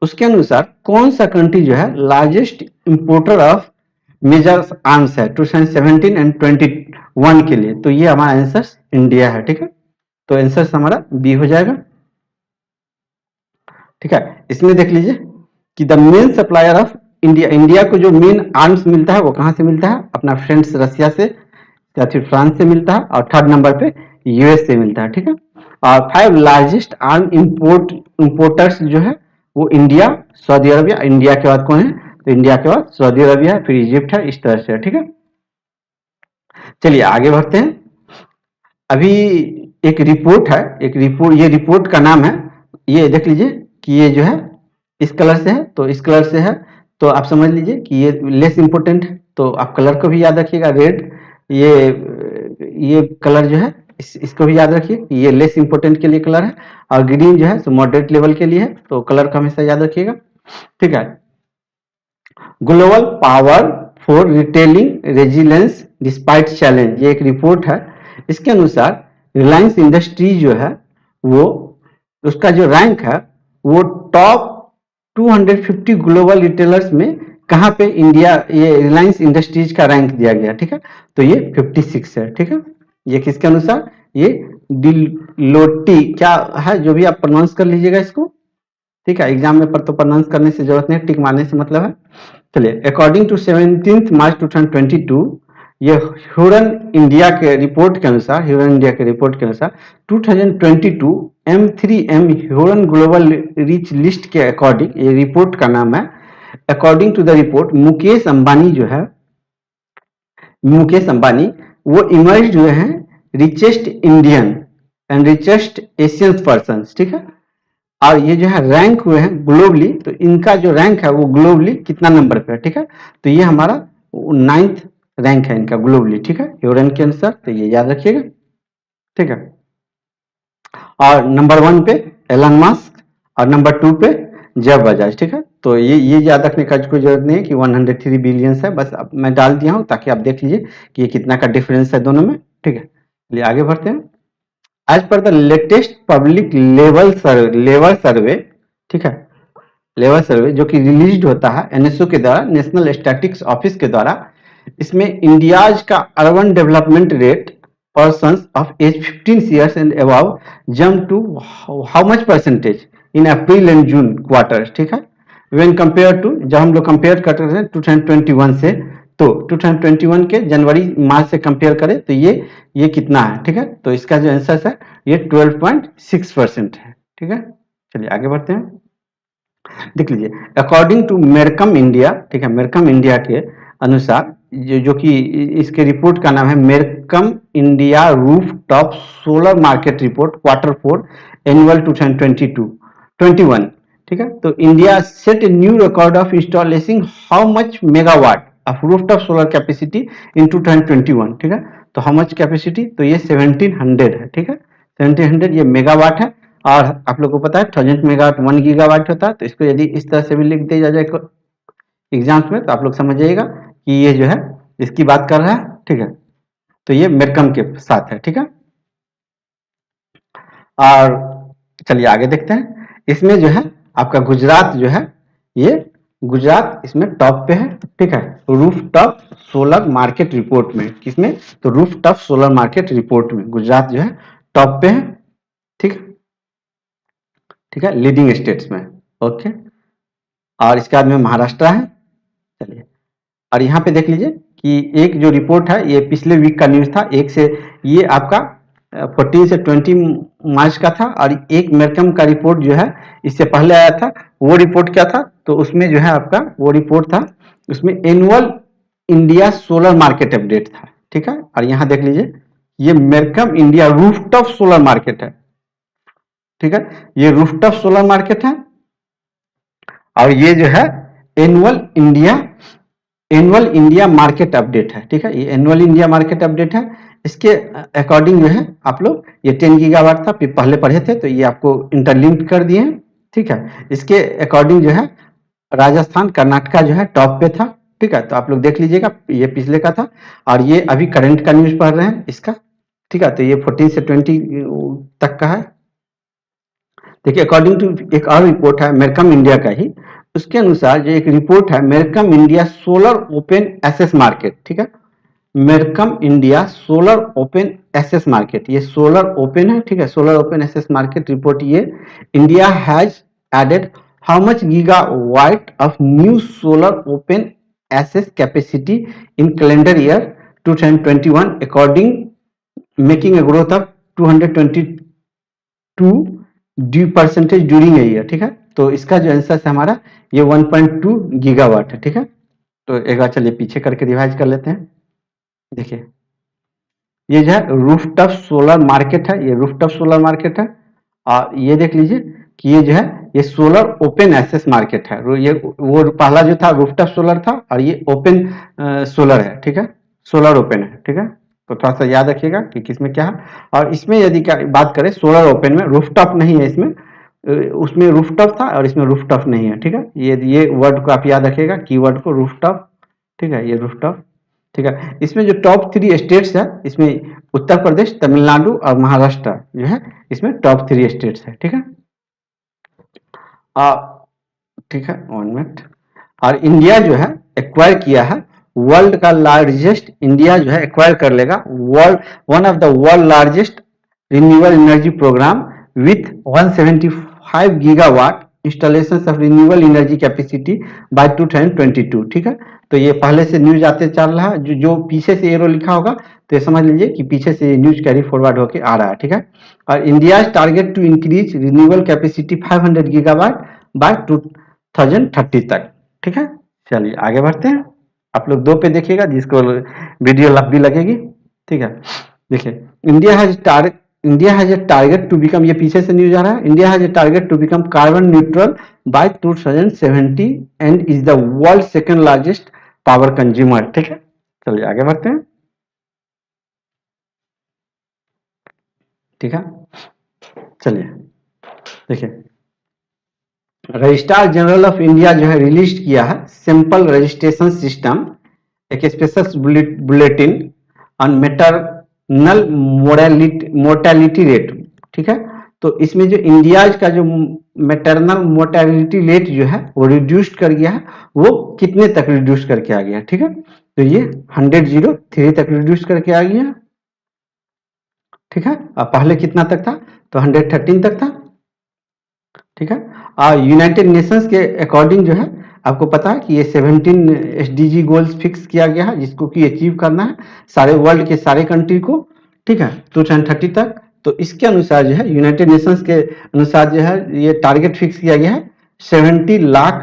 उसके अनुसार कौन सा कंट्री जो है largest importer of major arms है 2017 एंड 21 के लिए, तो ये हमारा आंसर इंडिया है, ठीक है, तो आंसर हमारा बी हो जाएगा, ठीक है। इसमें देख लीजिए कि the main supplier of India, India को जो मेन आर्म्स मिलता है वो कहां से मिलता है, अपना फ्रेंड्स रसिया से या फिर फ्रांस से मिलता है, और थर्ड नंबर पे यूएस से मिलता है, ठीक है। और 5 लार्जेस्ट आर्म इंपोर्टर्स जो है वो इंडिया, सऊदी अरबिया, इंडिया के बाद कौन है, तो इंडिया के बाद सऊदी अरबिया है, फिर इजिप्ट है, इस तरह से, ठीक है। चलिए आगे बढ़ते हैं। अभी एक रिपोर्ट है, ये रिपोर्ट का नाम है, ये देख लीजिए कि ये जो है इस कलर से है, तो इस कलर से है, तो आप समझ लीजिए कि ये लेस इंपोर्टेंट है, तो आप कलर को भी याद रखिएगा, रेड, ये कलर जो है इसको भी याद रखिए, ये लेस इंपोर्टेंट के लिए कलर है, और ग्रीन जो है तो मॉडरेट लेवल के लिए है, तो कलर को हमेशा याद रखिएगा, ठीक है। Global power for retailing resilience despite challenge, ये एक रिपोर्ट है, इसके अनुसार रिलायंस इंडस्ट्री जो है वो उसका जो रैंक है वो टॉप 250 ग्लोबल रिटेलर्स में कहां पे इंडिया, ये रिलायंस इंडस्ट्रीज का रैंक दिया गया, ठीक है, तो ये 56 है, ठीक है। ये किसके अनुसार, ये डिलोटी क्या है, जो भी आप प्रोनाउंस कर लीजिएगा इसको, ठीक है, एग्जाम में पर तो प्रोनाउंस करने से जरूरत नहीं, टिक मारने से मतलब है। चलिए, अकॉर्डिंग टू 17 मार्च 2022, ये ह्यूरन इंडिया के रिपोर्ट के अनुसार, 2022 M3M Hurun global rich list के अकॉर्डिंग, ये रिपोर्ट का नाम है, according to the report Mukesh Ambani जो है मुकेश अंबानी, वो इमर्ज हुए हैं richest Indian and richest Asian person, ठीक है। और ये जो है रैंक हुए हैं ग्लोबली, तो इनका जो रैंक है वो ग्लोबली कितना नंबर पे है, ठीक है। तो ये हमारा 9th रैंक है इनका ग्लोबली, ठीक है, यूरेन के अनुसार, तो ये याद रखिएगा, ठीक है। और नंबर 1 पे एलन मस्क और नंबर 2 पे जेफ बजाज, ठीक है। तो ये याद रखने का कोई जरूरत नहीं है कि 103 बिलियंस है, बस अब मैं डाल दिया हूँ ताकि आप देख लीजिए कि ये कितना का डिफरेंस है दोनों में, ठीक है। चलिए आगे बढ़ते हैं। As per the latest public level survey, ठीक है, लेवल सर्वे जो कि रिलीज होता है एनएसओ के द्वारा, नेशनल स्टैटिस्टिक्स ऑफिस के द्वारा, इसमें इंडियाज का urban development rate persons of age 15 years and above jump to how much percentage in April and June quarters, ठीक है। when compared to, जब हम लोग कंपेयर करते हैं 2021 से, तो 2021 के जनवरी मार्च से कंपेयर करें तो ये कितना है, ठीक है। तो इसका जो आंसर है ये 12.6% है, ठीक है। चलिए आगे बढ़ते हैं। देख लीजिए, अकॉर्डिंग टू मेरकम इंडिया, ठीक है, मेरकम इंडिया के अनुसार, जो कि इसके रिपोर्ट का नाम है Mercom India rooftop solar market report Q4 annual 2022-21, ठीक है। तो India set a new record of installation how much megawatt of rooftop solar capacity in 2021, ठीक है। तो हाउ मच कैपेसिटी, तो ये 1700 है, ठीक है, 1700 ये मेगावाट है। और आप लोग को पता है 1000 मेगावाट 1 गीगावाट होता है, तो इसको यदि इस तरह से भी लिख दिया जाए एग्जाम्स में तो आप लोग समझ जाइएगा कि ये जो है इसकी बात कर रहा है, ठीक है। तो ये मेरकम के साथ है, ठीक है। और चलिए आगे देखते हैं। इसमें जो है आपका गुजरात जो है, ये गुजरात इसमें टॉप पे है, ठीक है, रूफटॉप सोलर मार्केट रिपोर्ट में। किसमें, तो रूफटॉप सोलर मार्केट रिपोर्ट में गुजरात जो है टॉप पे है, ठीक है, ठीक है, लीडिंग स्टेट्स में, ओके। और इसके बाद में महाराष्ट्र है। चलिए, और यहाँ पे देख लीजिए कि एक जो रिपोर्ट है ये पिछले वीक का न्यूज था, एक से ये आपका 14 से 20 मार्च का था, और एक मेरकम का रिपोर्ट जो है इससे पहले आया था। वो रिपोर्ट क्या था, तो उसमें जो है आपका वो रिपोर्ट था, उसमें annual India solar market update था, ठीक है। और यहाँ देख लीजिए ये मेरकम इंडिया रूफटॉप सोलर मार्केट है, ठीक है, ये रूफटॉप सोलर मार्केट है। और ये जो है एनुअल इंडिया मार्केट अपडेट है, ठीक है, ये एनुअल इंडिया मार्केट अपडेट है। इसके अकॉर्डिंग जो है आप लोग ये 10 गीगावाट था, पहले पढ़े थे, तो ये आपको इंटरलिंक कर दिए हैं, ठीक है। इसके अकॉर्डिंग जो है राजस्थान कर्नाटका जो है टॉप पे था, ठीक है। तो आप लोग देख लीजिएगा, ये पिछले का था, और ये अभी करंट का न्यूज पढ़ रहे हैं इसका, ठीक है। तो ये 14 से 20 तक का है। देखिए, अकॉर्डिंग टू एक और रिपोर्ट है मेरकम इंडिया का ही, उसके अनुसार जो एक रिपोर्ट है Mercom India solar open access market, ठीक है, Mercom India solar open access market, ये सोलर ओपन है, ठीक है, solar open access market report, ये India has added how much gigawatt of new solar open access capacity in calendar year 2021 according making a growth of 222 % during a year, ठीक है। तो इसका जो आंसर है हमारा ये 1.2 गीगावाट है, ठीक है। तो एक बार चलिए पीछे करके रिवाइज कर लेते हैं। देखिए, ये जो है रूफटॉप सोलर मार्केट है, ये रूफटॉप सोलर मार्केट है। और ये देख लीजिए कि ये जो है ये सोलर ओपन एक्सेस मार्केट है। ये वो पहला जो था रूफटॉप सोलर था, और ये ओपन सोलर है, ठीक है, सोलर ओपन है, ठीक है। तो थोड़ा सा याद रखिएगा कि किसमें क्या है। और इसमें यदि क्या बात करें सोलर ओपन में, रूफटॉप नहीं है इसमें, उसमें रूफटॉप था और इसमें रूफटॉप नहीं है, ठीक है। ये वर्ड को आप याद रखिएगा, कीवर्ड को, रूफटॉप, ठीक है, ये रूफटॉप, ठीक है। इसमें जो टॉप 3 स्टेट्स है, इसमें उत्तर प्रदेश, तमिलनाडु और महाराष्ट्र जो है इसमें टॉप 3 स्टेट्स है, ठीक है। ठीक है, 1 मिनट। और इंडिया जो है एक्वायर किया है वर्ल्ड का लार्जेस्ट, इंडिया जो है एक्वायर कर लेगा world, one of the world largest renewable energy program with 175 gigawatt installation of renewable energy capacity by 2022, ठीक है। तो ये पहले से न्यूज आते चल रहा है, जो पीछे से एरो लिखा होगा तो ये समझ लीजिए कि पीछे से न्यूज कैरी फॉरवर्ड होके आ रहा है, ठीक है। और India target to increase renewable capacity 500 gigawatt by 2030 तक, ठीक है। चलिए आगे बढ़ते हैं। आप लोग 2 पे देखिएगा, जिसको वीडियो लंबी लगेगी, ठीक है। देखिए, India has a target to become, ये पीछे से न्यूज आ रहा है, India has a target to become carbon neutral by 2070 and is the world second largest power consumer, ठीक है। चलिए आगे बढ़ते हैं, ठीक है। चलिए देखिए, रजिस्ट्रार जनरल ऑफ इंडिया जो है रिलीज किया है सिंपल रजिस्ट्रेशन सिस्टम, एक special bulletin on maternal mortality rate, ठीक है। तो इसमें जो इंडिया का जो मेटरनल मोर्टेलिटी रेट जो है वो रिड्यूस कर गया है, वो कितने तक रिड्यूस करके आ गया, ठीक है। तो ये 103 तक रिड्यूस करके आ गया, ठीक है। और पहले कितना तक था, तो 113 तक था, ठीक है। और यूनाइटेड नेशंस के अकॉर्डिंग जो है आपको पता है कि ये 17 एसडीजी गोल्स फिक्स किया गया है, जिसको कि अचीव करना है सारे वर्ल्ड के सारे कंट्री को, ठीक है, 2030 तक। तो इसके अनुसार जो है यूनाइटेड नेशंस के अनुसार जो है ये टारगेट फिक्स किया गया है 70 लाख,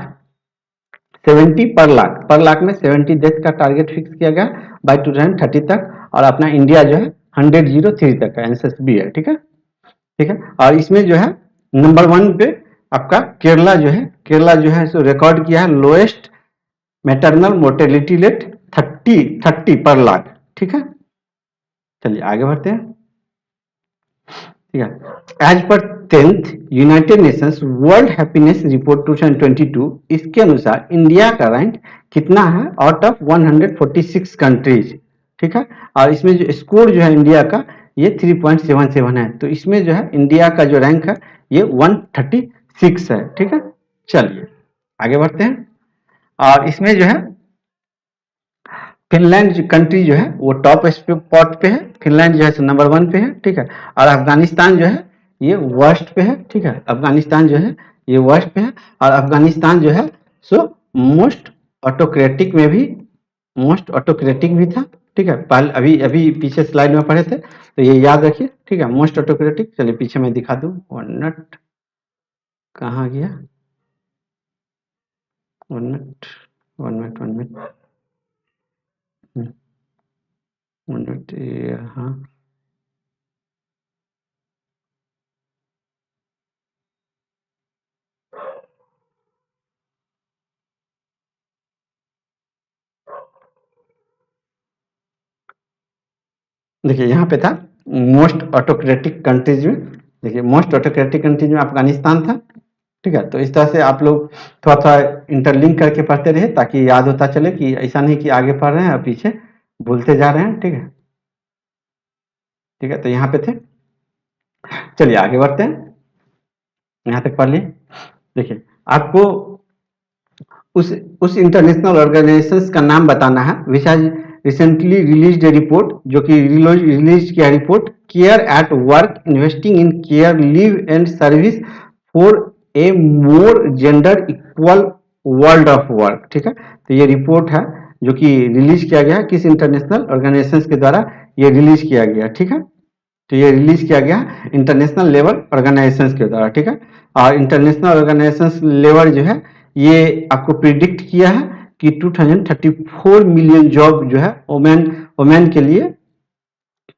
70 पर लाख में 70 डेथ का टारगेट फिक्स किया गया बाय 2030 तक। और अपना इंडिया जो है 103 तक का आंसर बी है, ठीक है, ठीक है। और इसमें जो है नंबर 1 पे आपका केरला जो है सो रिकॉर्ड किया है लोएस्ट मैटरनल मोर्टेलिटी रेट 30 पर लाख, ठीक है। चलिए आगे बढ़ते हैं, ठीक है। एज पर 10th United Nations world happiness report 2022, इसके अनुसार इंडिया का रैंक कितना है आउट ऑफ 146 कंट्रीज, ठीक है। और इसमें जो स्कोर जो है इंडिया का ये 3.77 है। तो इसमें जो है इंडिया का जो रैंक है ये 136 है, ठीक है। चलिए आगे बढ़ते हैं, और इसमें जो है फिनलैंड कंट्री जो है वो टॉप स्पॉट पे है, फिनलैंड जो है नंबर 1 पे है, ठीक है। और अफगानिस्तान जो है ये वर्स्ट पे है, ठीक है, अफगानिस्तान जो है ये वर्स्ट पे है। और अफगानिस्तान जो है सो मोस्ट ऑटोक्रेटिक में भी, मोस्ट ऑटोक्रेटिक भी था, ठीक है। पहले अभी अभी पीछे स्लाइड में पढ़े थे, तो ये याद रखिए, ठीक है, मोस्ट ऑटोक्रेटिक। चलिए पीछे मैं दिखा दूं, वन मिनट, कहाँ गया, one minute, one minute, one minute, one minute, हाँ, देखिए यहाँ पे था मोस्ट ऑटोक्रेटिक कंट्रीज में, देखिए मोस्ट ऑटोक्रेटिक कंट्रीज में अफगानिस्तान था, ठीक है। तो इस तरह से आप लोग थोड़ा थोड़ा इंटरलिंक करके पढ़ते रहे, ताकि याद होता चले, कि ऐसा नहीं कि आगे पढ़ रहे हैं और पीछे भूलते जा रहे हैं, ठीक है, ठीक है। तो यहाँ पे थे, चलिए आगे बढ़ते हैं, यहाँ तक पढ़ लिए। देखिए आपको उस इंटरनेशनल ऑर्गेनाइजेशन का नाम बताना है which has recently release a report, जो कि रिलीज किया report, care at work investing in care leave and service for a more gender equal world of work, ठीक है। तो ये रिपोर्ट है जो कि रिलीज किया गया, किस इंटरनेशनल ऑर्गेनाइजेशन के द्वारा ये रिलीज किया गया, ठीक है। तो ये रिलीज किया गया इंटरनेशनल लेवल ऑर्गेनाइजेशन के द्वारा, ठीक है। और इंटरनेशनल ऑर्गेनाइजेशन लेवल जो है ये आपको प्रिडिक्ट किया है कि 2034 मिलियन जॉब जो है वोमेन के लिए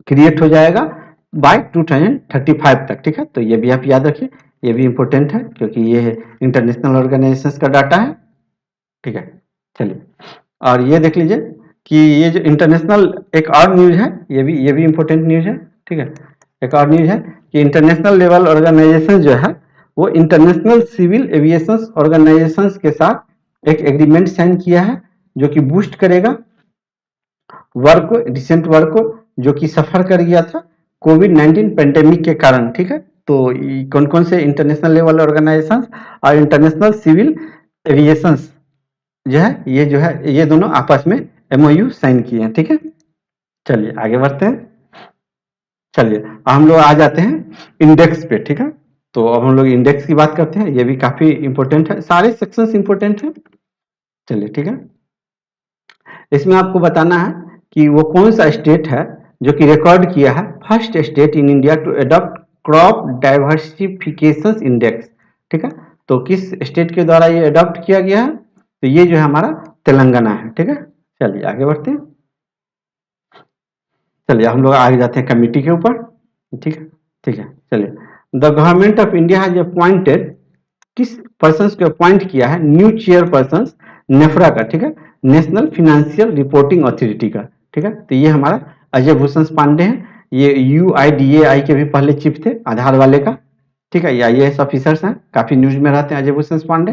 क्रिएट हो जाएगा बाय 2035 तक, ठीक है। तो ये भी आप याद रखिए, ये भी इंपॉर्टेंट है, क्योंकि ये इंटरनेशनल ऑर्गेनाइजेशन का डाटा है, ठीक है। चलिए, और ये देख लीजिए कि ये जो इंटरनेशनल एक और न्यूज है, ये भी इंपॉर्टेंट न्यूज है, ठीक है। एक और न्यूज है कि इंटरनेशनल लेवल ऑर्गेनाइजेशन जो है वो इंटरनेशनल सिविल एविएशन ऑर्गेनाइजेशन के साथ एक एग्रीमेंट साइन किया है, जो कि बूस्ट करेगा वर्क को, रिसेंट वर्क को, जो कि सफर कर गया था कोविड-19 पेंडेमिक के कारण, ठीक है। तो कौन कौन से इंटरनेशनल लेवल ऑर्गेनाइजेशन और इंटरनेशनल सिविल एविएशन जो है ये दोनों आपस में एमओयू साइन किए हैं, ठीक है। चलिए आगे बढ़ते हैं, चलिए हम लोग आ जाते हैं इंडेक्स पे, ठीक है। तो अब हम लोग इंडेक्स की बात करते हैं, ये भी काफी इंपॉर्टेंट है, सारे सेक्शंस इंपॉर्टेंट हैं। चलिए ठीक है, इसमें आपको बताना है कि वो कौन सा स्टेट है जो कि रिकॉर्ड किया है first state in India to adopt crop diversification index, ठीक है। तो किस स्टेट के द्वारा ये अडॉप्ट किया गया है, तो ये जो है हमारा तेलंगाना है, ठीक है। चलिए आगे बढ़ते हैं। चलिए हम लोग आगे जाते हैं कमेटी के ऊपर। ठीक है, ठीक है। चलिए, the government of India has appointed, किस पर्सन को अपॉइंट किया है, न्यू चेयरपर्सन नेफ्रा का, ठीक है, नेशनल फाइनेंशियल रिपोर्टिंग अथॉरिटी का। ठीक है, तो ये हमारा अजय भूषण पांडे हैं। ये UIDAI के भी पहले चीफ थे, आधार वाले का। ठीक है, ये IAS ऑफिसर्स हैं, काफी न्यूज में रहते हैं अजय भूषण पांडे।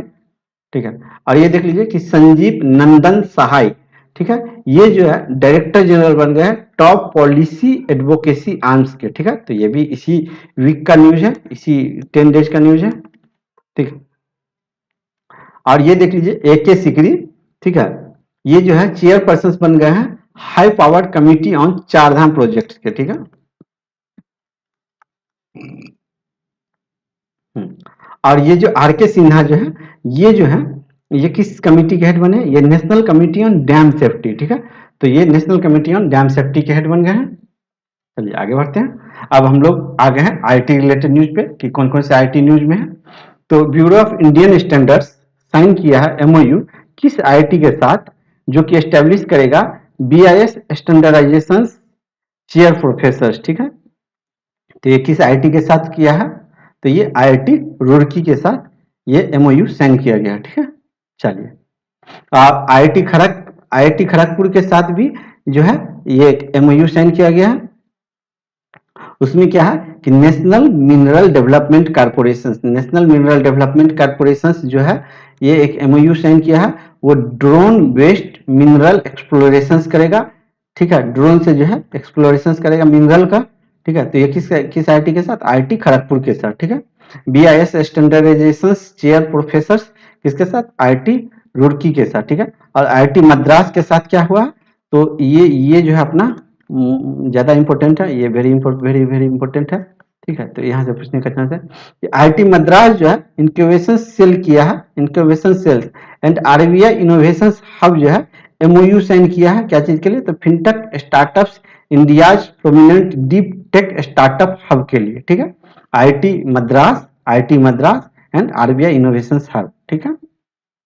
ठीक है, और ये देख लीजिए कि संजीव नंदन सहाय, ठीक है, ये जो है डायरेक्टर जनरल बन गए हैं टॉप पॉलिसी एडवोकेसी आर्म्स के। ठीक है, तो ये भी इसी वीक का न्यूज है, इसी 10 डेज का न्यूज है। ठीक है, और ये देख लीजिए AK सिकरी, ठीक है, ये जो है चेयरपर्सन बन गए हैं high powered committee on Chardham project के। ठीक है, और ये जो RK सिन्हा जो है, ये जो है ये किस कमिटी के हेड बने, ये national committee on dam safety. ठीक है, तो ये national committee on dam safety के हेड बन गए हैं। चलिए आगे बढ़ते हैं। अब हम लोग आ गए हैं IT रिलेटेड न्यूज पे कि कौन कौन से IT न्यूज में है। तो Bureau of Indian Standards sign किया है MOU किस IIT के साथ, जो कि एस्टेब्लिश करेगा BIS स्टैंडर्डाइजेशन चेयर प्रोफेसर। ठीक है, तो ये किस IIT के साथ किया है, तो ये IIT रुड़की के साथ ये MOU साइन किया गया। ठीक है, चलिए IIT खड़गपुर के साथ भी जो है ये MOU साइन किया गया है। उसमें क्या है कि नेशनल मिनरल डेवलपमेंट कारपोरेशन जो है ये एक MOU साइन किया है, वो ड्रोन बेस्ड मिनरल एक्सप्लोरेशन करेगा। ठीक है, ड्रोन से जो है एक्सप्लोरेशन करेगा मिनरल का। ठीक है, तो ये किस IIT के साथ, IIT खड़गपुर के साथ। ठीक है, BIS स्टैंडर्डाइजेशन चेयर प्रोफेसर किसके साथ, IIT रुड़की के साथ। ठीक है, और IIT मद्रास के साथ क्या हुआ, तो ये जो है अपना ज्यादा इंपॉर्टेंट है, ये वेरी वेरी इंपॉर्टेंट है। ठीक है, तो यहाँ से पूछने का चांस है कि IIT मद्रास जो है इंक्यूबेशन सेल किया है, incubation cells and RBI innovation hub जो है MOU साइन किया है, क्या चीज के लिए, तो fintech startups India's prominent deep tech startup hub के लिए। ठीक है, IIT Madras and RBI innovation hub. ठीक है,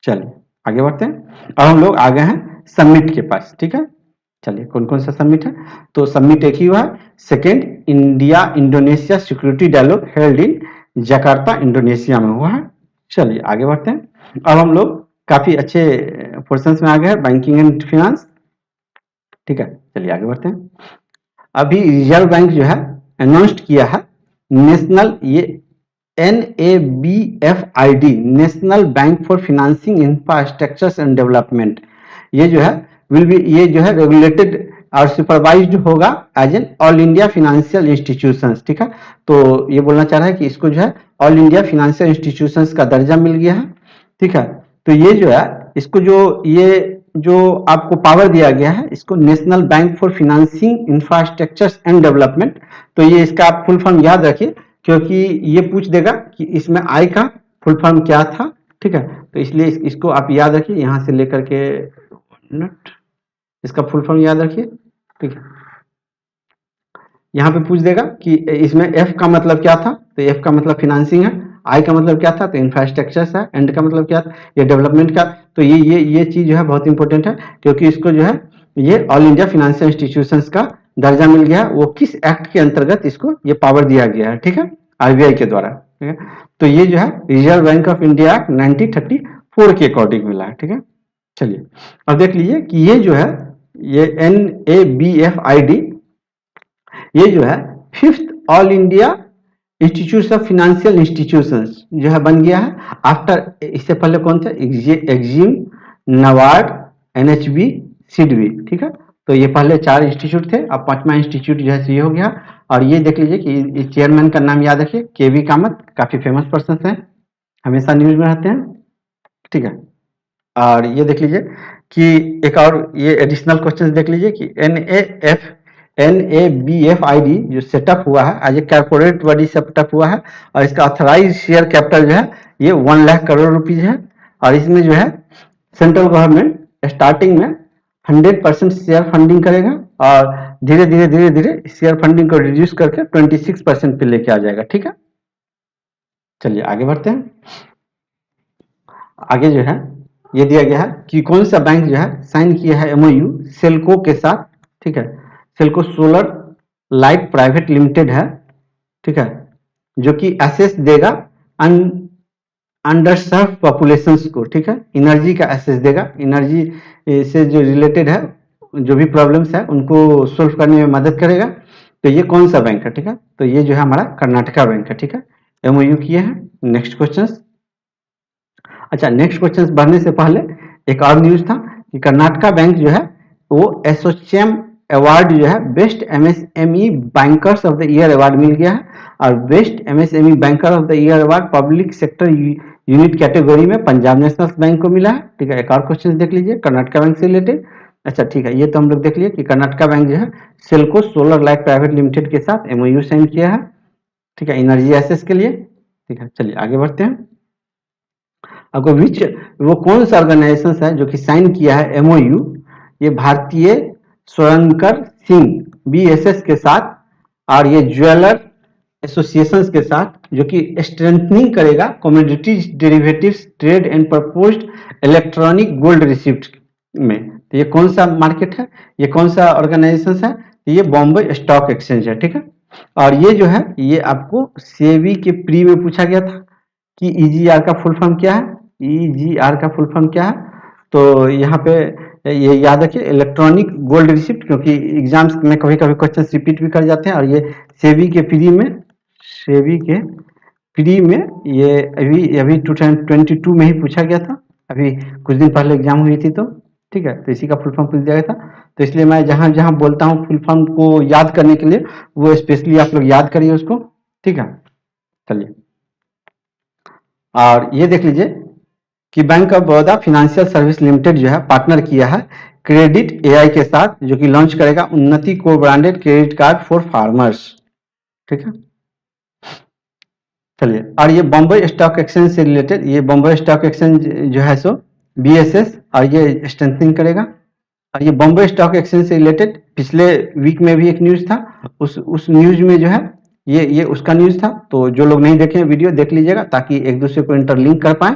चलिए आगे बढ़ते हैं। अब हम लोग आ गए हैं समिट के पास। ठीक है, चलिए कौन कौन सा समिट है, तो समिट एक ही हुआ है, second India Indonesia security dialogue held in Jakarta Indonesia में हुआ है। चलिए आगे बढ़ते हैं। अब हम लोग काफी अच्छे पोर्शन में आ गए हैं, बैंकिंग एंड फाइनेंस। ठीक है, चलिए आगे बढ़ते हैं। अभी रिजर्व बैंक जो है अनाउंस्ड किया है नेशनल, ये NABFID national bank for financing infrastructure and development, ये जो है ये जो है रेगुलेटेड और सुपरवाइज्ड होगा as an all India financial institutions. ठीक है, तो ये बोलना चाह रहा है कि इसको जो है ऑल इंडिया फाइनेंशियल इंस्टीट्यूशंस का दर्जा मिल गया है। ठीक है, तो ये जो है इसको जो आपको पावर दिया गया है, इसको national bank for financing infrastructure and development, तो ये इसका आप फुल फॉर्म याद रखिए, क्योंकि ये पूछ देगा कि इसमें आई का फुल फॉर्म क्या था। ठीक है, तो इसलिए इसको आप याद रखिए, यहां से लेकर के इसका फुल फॉर्म याद रखिए। ठीक है, यहाँ पे पूछ देगा कि इसमें F का मतलब क्या था, तो F का मतलब फिनेंसिंग है, I का मतलब क्या था, तो इंफ्रास्ट्रक्चर है, एंड का मतलब क्या था, ये डेवलपमेंट का। तो ये चीज जो है बहुत इंपॉर्टेंट है, क्योंकि इसको जो है ये ऑल इंडिया फाइनेंशियल इंस्टीट्यूशंस का दर्जा मिल गया, वो किस एक्ट के अंतर्गत इसको ये पावर दिया गया है। ठीक है, RBI के द्वारा। ठीक है, तो ये जो है reserve Bank of India act 1934 के अकॉर्डिंग मिला है। ठीक है, चलिए अब देख लीजिए कि ये जो है ये NABFID, ये जो है fifth all India institute of financial institutions जो है बन गया है आफ्टर, इससे पहले कौन थे, एक्जिम, नबार्ड, NHB, सिडबी। ठीक है, तो ये पहले 4 इंस्टीट्यूट थे, अब 5वां इंस्टीट्यूट जो है ये हो गया। और ये देख लीजिए कि चेयरमैन का नाम याद रखिए, KV कामत, काफी फेमस पर्सन है, हमेशा न्यूज में रहते हैं। ठीक है, और ये देख लीजिए कि एक और ये एडिशनल क्वेश्चन देख लीजिए कि NABFID जो सेटअप हुआ है as a corporate body setup हुआ है, और इसका ऑथराइज शेयर कैपिटल जो है ये 1 लाख करोड़ रुपीज है। और इसमें जो है सेंट्रल गवर्नमेंट स्टार्टिंग में 100% शेयर फंडिंग करेगा, और धीरे धीरे शेयर फंडिंग को रिड्यूस करके 26% पे लेके आ जाएगा। ठीक है, चलिए आगे बढ़ते हैं। आगे जो है ये दिया गया है कि कौन सा बैंक जो है साइन किया है एमओयू सेल्को के साथ, ठीक है। SELCO solar light private limited है, ठीक है, जो कि एसेस देगा अंडर सर्व पॉपुलेशंस को, ठीक है, एनर्जी का एसेस देगा, एनर्जी से जो रिलेटेड है जो भी प्रॉब्लम्स है उनको सोल्व करने में मदद करेगा। तो ये कौन सा बैंक है, ठीक है, तो ये जो है हमारा कर्नाटका बैंक है, ठीक है, एमओयू किए हैं। Next question. अच्छा, नेक्स्ट क्वेश्चन बढ़ने से पहले एक और न्यूज था कि कर्नाटका बैंक जो है वो एसोचैम अवार्ड जो है best MSME bankers of the year award मिल गया है, और best MSME banker of the year award public sector unit category में पंजाब नेशनल बैंक को मिला है, ठीक है। एक और क्वेश्चन देख लीजिए कर्नाटका बैंक से रिलेटेड। अच्छा ठीक है, ये तो हम लोग देख लिए कि कर्नाटका बैंक जो है SELCO solar light private limited के साथ एमओयू साइन किया है, ठीक है, एनर्जी एसेस के लिए, ठीक है। चलिए आगे बढ़ते हैं। आपको विच वो कौन सा ऑर्गेनाइजेशन है जो कि साइन किया है एमओयू, ये भारतीय स्वयंकर सिंह बीएसएस के साथ, और ये ज्वेलर एसोसिएशंस के साथ, जो कि स्ट्रेंथनिंग करेगा commodities derivatives trade and proposed electronic gold receipt में। तो ये कौन सा मार्केट है, ये कौन सा ऑर्गेनाइजेशन है, तो ये बॉम्बे स्टॉक एक्सचेंज है, ठीक है। और ये जो है ये आपको सेबी के प्री में पूछा गया था कि ईजीआर का फुल फॉर्म क्या है, ईजीआर का फुल फॉर्म क्या है। तो यहाँ पे ये याद रखिए इलेक्ट्रॉनिक गोल्ड रिसिप्ट, क्योंकि एग्जाम्स में कभी कभी क्वेश्चन रिपीट भी कर जाते हैं, और ये सेबी के प्री में, सेबी के प्री में ये अभी अभी 2022 में ही पूछा गया था, अभी कुछ दिन पहले एग्जाम हुई थी, तो ठीक है, तो इसी का फुल फॉर्म पूछ दिया गया था। तो इसलिए मैं जहां जहां बोलता हूँ फुल फॉर्म को याद करने के लिए, वो स्पेशली आप लोग याद करिए उसको, ठीक है। चलिए, और ये देख लीजिए कि bank of Baroda financial service limited जो है पार्टनर किया है क्रेडिट एआई के साथ, जो कि लॉन्च करेगा उन्नति को branded credit card for farmers, ठीक है। चलिए, और ये बॉम्बे स्टॉक एक्सचेंज से रिलेटेड, ये बॉम्बे स्टॉक एक्सचेंज जो है सो बीएसएस, और ये स्ट्रेंथनिंग करेगा। और ये बॉम्बे स्टॉक एक्सचेंज से रिलेटेड पिछले वीक में भी एक न्यूज था, उस न्यूज में जो है ये उसका न्यूज था। तो जो लोग नहीं देखे वीडियो देख लीजिएगा, ताकि एक दूसरे को इंटरलिंक कर पाए।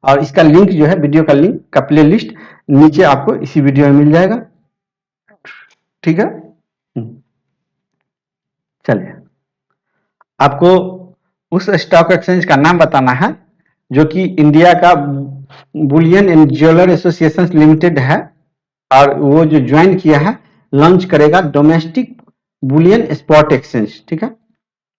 और इसका लिंक जो है, वीडियो का लिंक का प्ले लिस्ट नीचे आपको इसी वीडियो में मिल जाएगा, ठीक है। चलिए, आपको उस स्टॉक एक्सचेंज का नाम बताना है जो कि इंडिया का Boolean and jeweller association limited है, और वो जो ज्वाइन किया है लॉन्च करेगा डोमेस्टिक बुलियन स्पॉट एक्सचेंज, ठीक है।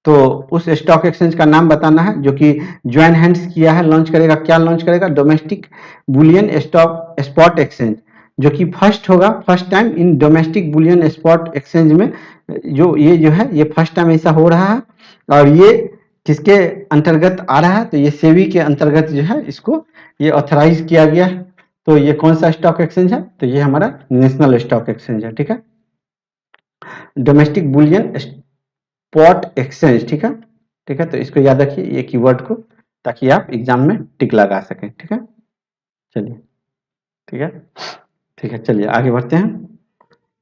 तो उस स्टॉक एक्सचेंज का नाम बताना है जो कि ज्वाइन हैंड्स किया है, लॉन्च करेगा, क्या लॉन्च करेगा, domestic Boolean stock spot exchange, जो कि फर्स्ट होगा, first time in domestic Boolean spot exchange में, जो है ये फर्स्ट टाइम ऐसा हो रहा है। और ये किसके अंतर्गत आ रहा है, तो ये सेबी के अंतर्गत जो है इसको ये ऑथराइज किया गया है। तो ये कौन सा स्टॉक एक्सचेंज है, तो ये हमारा नेशनल स्टॉक एक्सचेंज है, ठीक है, डोमेस्टिक बुलियन स्पॉट एक्सचेंज, ठीक है, ठीक है। तो इसको याद रखिए ये कीवर्ड को, ताकि आप एग्जाम में टिक लगा सकें, ठीक है। चलिए, ठीक है, ठीक है। चलिए आगे बढ़ते हैं।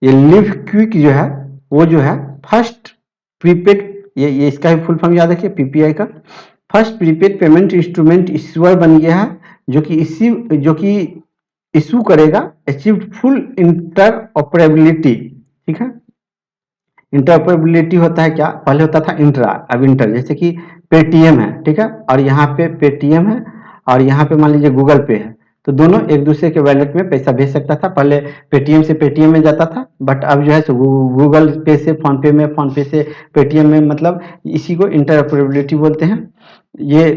ये लिव क्विक जो है वो जो है फर्स्ट प्रीपेड, ये इसका भी फुल फॉर्म याद रखिए, पीपीआई का first prepaid payment instrument issuer बन गया है, जो कि इशू करेगा अचीव फुल इंटरऑपरेबिलिटी, ठीक है। इंटरऑपरेबिलिटी होता है क्या, पहले होता था इंट्रा, अब इंटर, जैसे कि पेटीएम है, ठीक है, और यहाँ पे पेटीएम है, और यहाँ पे मान लीजिए गूगल पे है, तो दोनों एक दूसरे के वैलेट में पैसा भेज सकता था। पहले पेटीएम से पेटीएम में जाता था, बट अब जो है गूगल पे से फोन पे में, फोन पे से पेटीएम में, मतलब इसी को इंटरऑपरेबिलिटी बोलते हैं। ये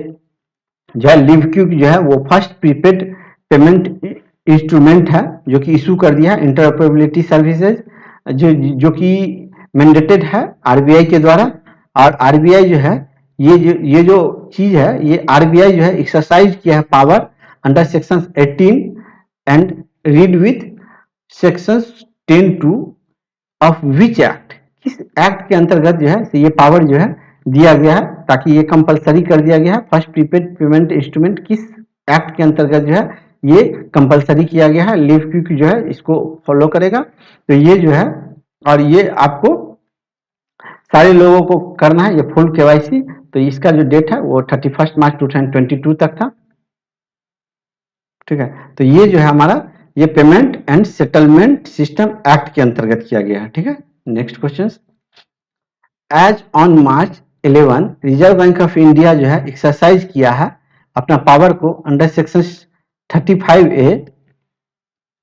जो है लिव क्यू जो है वो फर्स्ट प्रीपेड पेमेंट इंस्ट्रूमेंट है, जो कि इशू कर दिया है इंटरऑपरेबिलिटी सर्विसेज, जो कि मैंडेटेड है आरबीआई के द्वारा। और आरबीआई जो है ये जो चीज है, ये आरबीआई जो है एक्सरसाइज किया है power under section 18 and read with section 10(2) of which act, किस एक्ट के अंतर्गत जो है ये पावर जो है दिया गया है, ताकि ये कंपलसरी कर दिया गया है। फर्स्ट प्रीपेड पेमेंट इंस्ट्रूमेंट किस एक्ट के अंतर्गत जो है ये कंपलसरी किया गया है, लिव क्विक जो है इसको फॉलो करेगा। तो ये जो है, और ये आपको सारे लोगों को करना है, ये फुल केवाईसी। तो इसका जो डेट है वो 31 मार्च 2022 तक था। ठीक है। तो ये जो है हमारा ये payment and settlement system act के अंतर्गत किया गया है। ठीक है। Next question, as on March 11 Reserve Bank of India जो है एक्सरसाइज किया है अपना पावर को under section 35A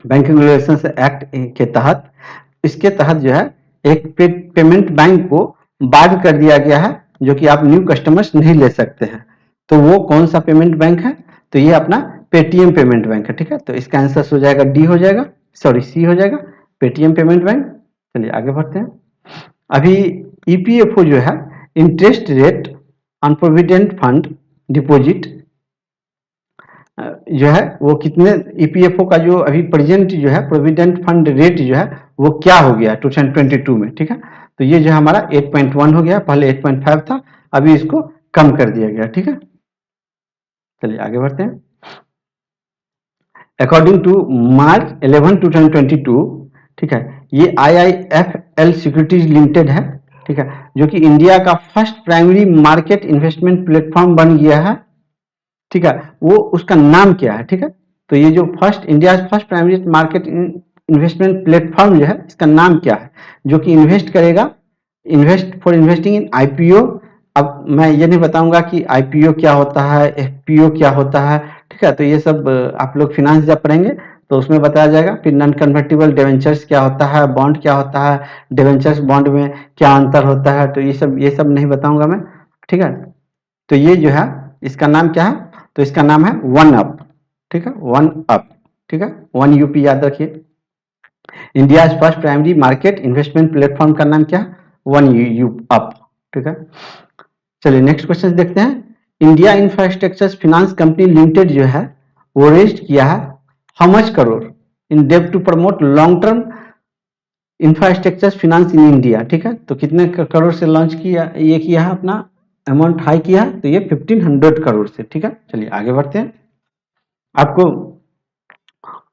banking regulations act के तहत। इसके तहत जो है एक पेमेंट बैंक को बाध कर दिया गया है जो कि आप न्यू कस्टमर्स नहीं ले सकते हैं। तो वो कौन सा पेमेंट बैंक है? तो ये अपना पेटीएम पेमेंट बैंक है। ठीक है। तो इसका आंसर हो जाएगा डी हो जाएगा, सॉरी सी हो जाएगा, पेटीएम पेमेंट बैंक। चलिए आगे बढ़ते हैं। अभी ईपीएफओ जो है interest rate on provident fund deposit जो है वो कितने, ईपीएफओ का जो अभी प्रेजेंट जो है प्रोविडेंट फंड रेट जो है वो क्या हो गया 2022 में। ठीक है। तो ये जो हमारा 8.1 हो गया, पहले 8.5 था, अभी इसको कम कर दिया गया। ठीक है। चलिए आगे बढ़ते हैं। अकॉर्डिंग टू मार्च 11 2022, ठीक है, ये IIFL सिक्योरिटीज लिमिटेड है। ठीक है। जो कि इंडिया का first primary market investment platform बन गया है। ठीक है। वो उसका नाम क्या है? ठीक है। तो ये जो India first primary market investment platform जो है इसका नाम क्या है? जो कि इन्वेस्ट करेगा, इन्वेस्टिंग इन आईपीओ। अब मैं ये नहीं बताऊंगा कि आईपीओ क्या होता है, एफपीओ क्या होता है। ठीक है। तो ये सब आप लोग फिनांस जब पढ़ेंगे तो उसमें बताया जाएगा। फिर नॉन कन्वर्टिबल डिवेंचर्स क्या होता है, बॉन्ड क्या होता है, डिवेंचर्स बॉन्ड में क्या अंतर होता है, तो ये सब नहीं बताऊंगा मैं। ठीक है। तो ये जो है इसका नाम क्या है? तो इसका नाम है वन अप। ठीक है, वन अप। ठीक है, वन यूपी याद रखिए। India first primary market investment platform का नाम क्या है? One you up. ठीक है। चलिए नेक्स्ट क्वेश्चन देखते हैं। India infrastructure finance company limited जो है वो रेस्ट किया है हाउ मच करोड़ इन डेब्ट to promote long term infrastructure finance in India. ठीक है। तो कितने करोड़ से लॉन्च किया, ये किया है अपना अमाउंट हाई किया है? तो ये 1500 करोड़ से। ठीक है। चलिए आगे बढ़ते हैं। आपको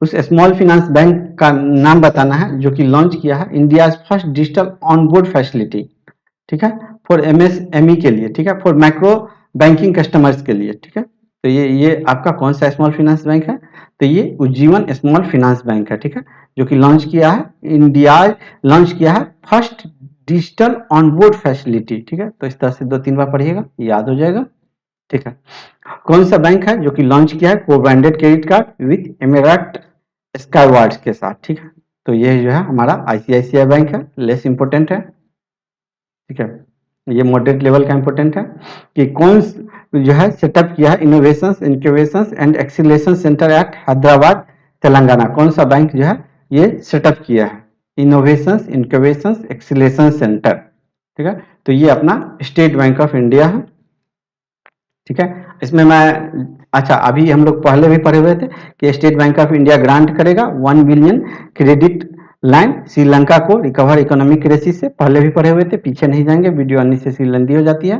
उस स्मॉल फाइनेंस बैंक का नाम बताना है जो कि लॉन्च किया है India first digital onboard facility. ठीक है। फॉर एमएसएमई के लिए। ठीक है। फॉर माइक्रो बैंकिंग कस्टमर्स के लिए। ठीक है। तो ये आपका कौन सा स्मॉल फाइनेंस बैंक है? तो ये उज्जीवन स्मॉल फाइनेंस बैंक है। ठीक है। जो कि लॉन्च किया है लॉन्च किया है फर्स्ट डिजिटल ऑनबोर्ड फैसिलिटी। ठीक है। तो इस तरह से 2-3 बार पढ़िएगा, याद हो जाएगा। ठीक है। कौन सा बैंक है जो कि लॉन्च किया है को ब्रांडेड क्रेडिट कार्ड विथ एमेराट स्काईवार्ड्स के साथ? ठीक है। तो ये जो है हमारा आईसीआईसीआई बैंक है, लेस इंपोर्टेंट है। ठीक है। ये मॉडरेट लेवल का इंपोर्टेंट है कि कौन जो है सेटअप किया है innovation incubation and acceleration centre at Hyderabad Telangana. कौन सा बैंक जो है ये सेटअप किया है इनोवेशन इंक्यूबेशन एक्सीलरेशन सेंटर? ठीक है। तो ये अपना स्टेट बैंक ऑफ इंडिया है। ठीक है। इसमें मैं अच्छा अभी हम लोग पहले भी पढ़े हुए थे कि state bank of India grant करेगा 1 बिलियन क्रेडिट लाइन श्रीलंका को रिकवर इकोनॉमिक क्राइसिस से। पहले भी पढ़े हुए थे, पीछे नहीं जाएंगे, वीडियो अननेसेसरी लंबी हो जाती है।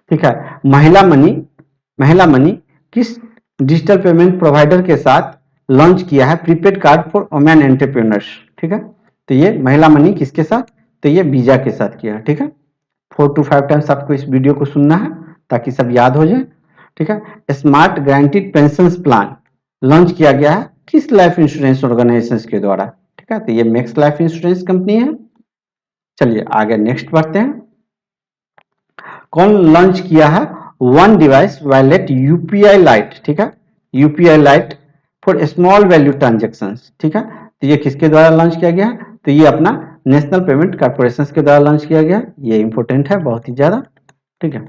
ठीक है। महिला मनी किस डिजिटल पेमेंट प्रोवाइडर के साथ लॉन्च किया है prepaid card for women entrepreneurs? ठीक है। तो ये महिला मनी किसके साथ? तो ये वीजा के साथ किया है। ठीक है। 4 to 5 टाइम्स आपको इस वीडियो को सुनना है ताकि सब याद हो जाए। ठीक है। Smart guaranteed pension plan launch किया गया है किस लाइफ इंश्योरेंस ऑर्गेनाइजेशन के द्वारा? ठीक है। तो ये मैक्स लाइफ इंश्योरेंस कंपनी है। चलिए आगे नेक्स्ट बढ़ते हैं। कौन लॉन्च किया है one device wallet UPI light? ठीक है। UPI light for small value transaction. ठीक है। तो ये किसके द्वारा लॉन्च किया गया? तो ये अपना नेशनल पेमेंट कॉर्पोरेशन के द्वारा लॉन्च किया गया। ये इंपोर्टेंट है बहुत ही ज्यादा। ठीक है।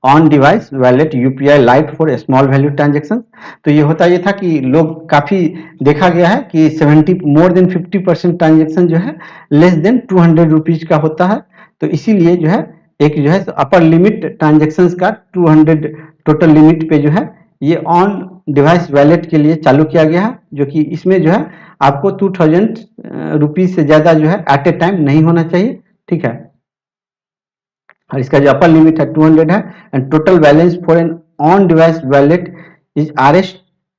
On device wallet UPI light for small value transaction. तो ये होता ये था कि लोग काफी देखा गया है कि 50% ट्रांजेक्शन जो है लेस देन 200 रुपीज का होता है। तो इसीलिए जो है एक जो है अपर लिमिट ट्रांजेक्शन का 200 टोटल लिमिट पे जो है ये ऑन डिवाइस वैलेट के लिए चालू किया गया है। जो कि इसमें जो है आपको 2000 रुपीज से ज्यादा जो है एट ए टाइम नहीं होना चाहिए। ठीक है। और इसका जो अपर लिमिट है 200 है and total balance for an on device wallet is RS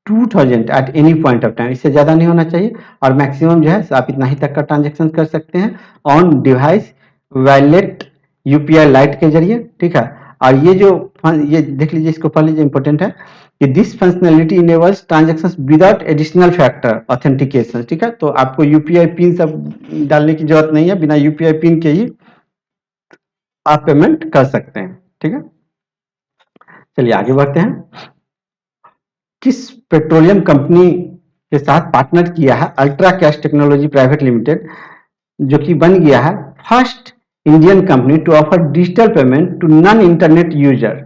2000 at any point of time. इससे ज्यादा नहीं होना चाहिए और मैक्सिमम जो है आप इतना ही तक का ट्रांजेक्शन कर सकते हैं on device wallet UPI light के जरिए। ठीक है। और ये जो ये देख लीजिए, इसको पढ़ लीजिए, इंपॉर्टेंट है कि this functionality enables transactions without additional factor authentication. ठीक है, तो आपको यूपीआई पिन सब डालने की जरूरत नहीं है, बिना यूपीआई पिन के ही आप पेमेंट कर सकते हैं। ठीक है, चलिए आगे बढ़ते हैं। किस पेट्रोलियम कंपनी के साथ पार्टनर किया है Ultra Cash Technology Private Limited, जो कि बन गया है first Indian company to offer digital payment to non internet user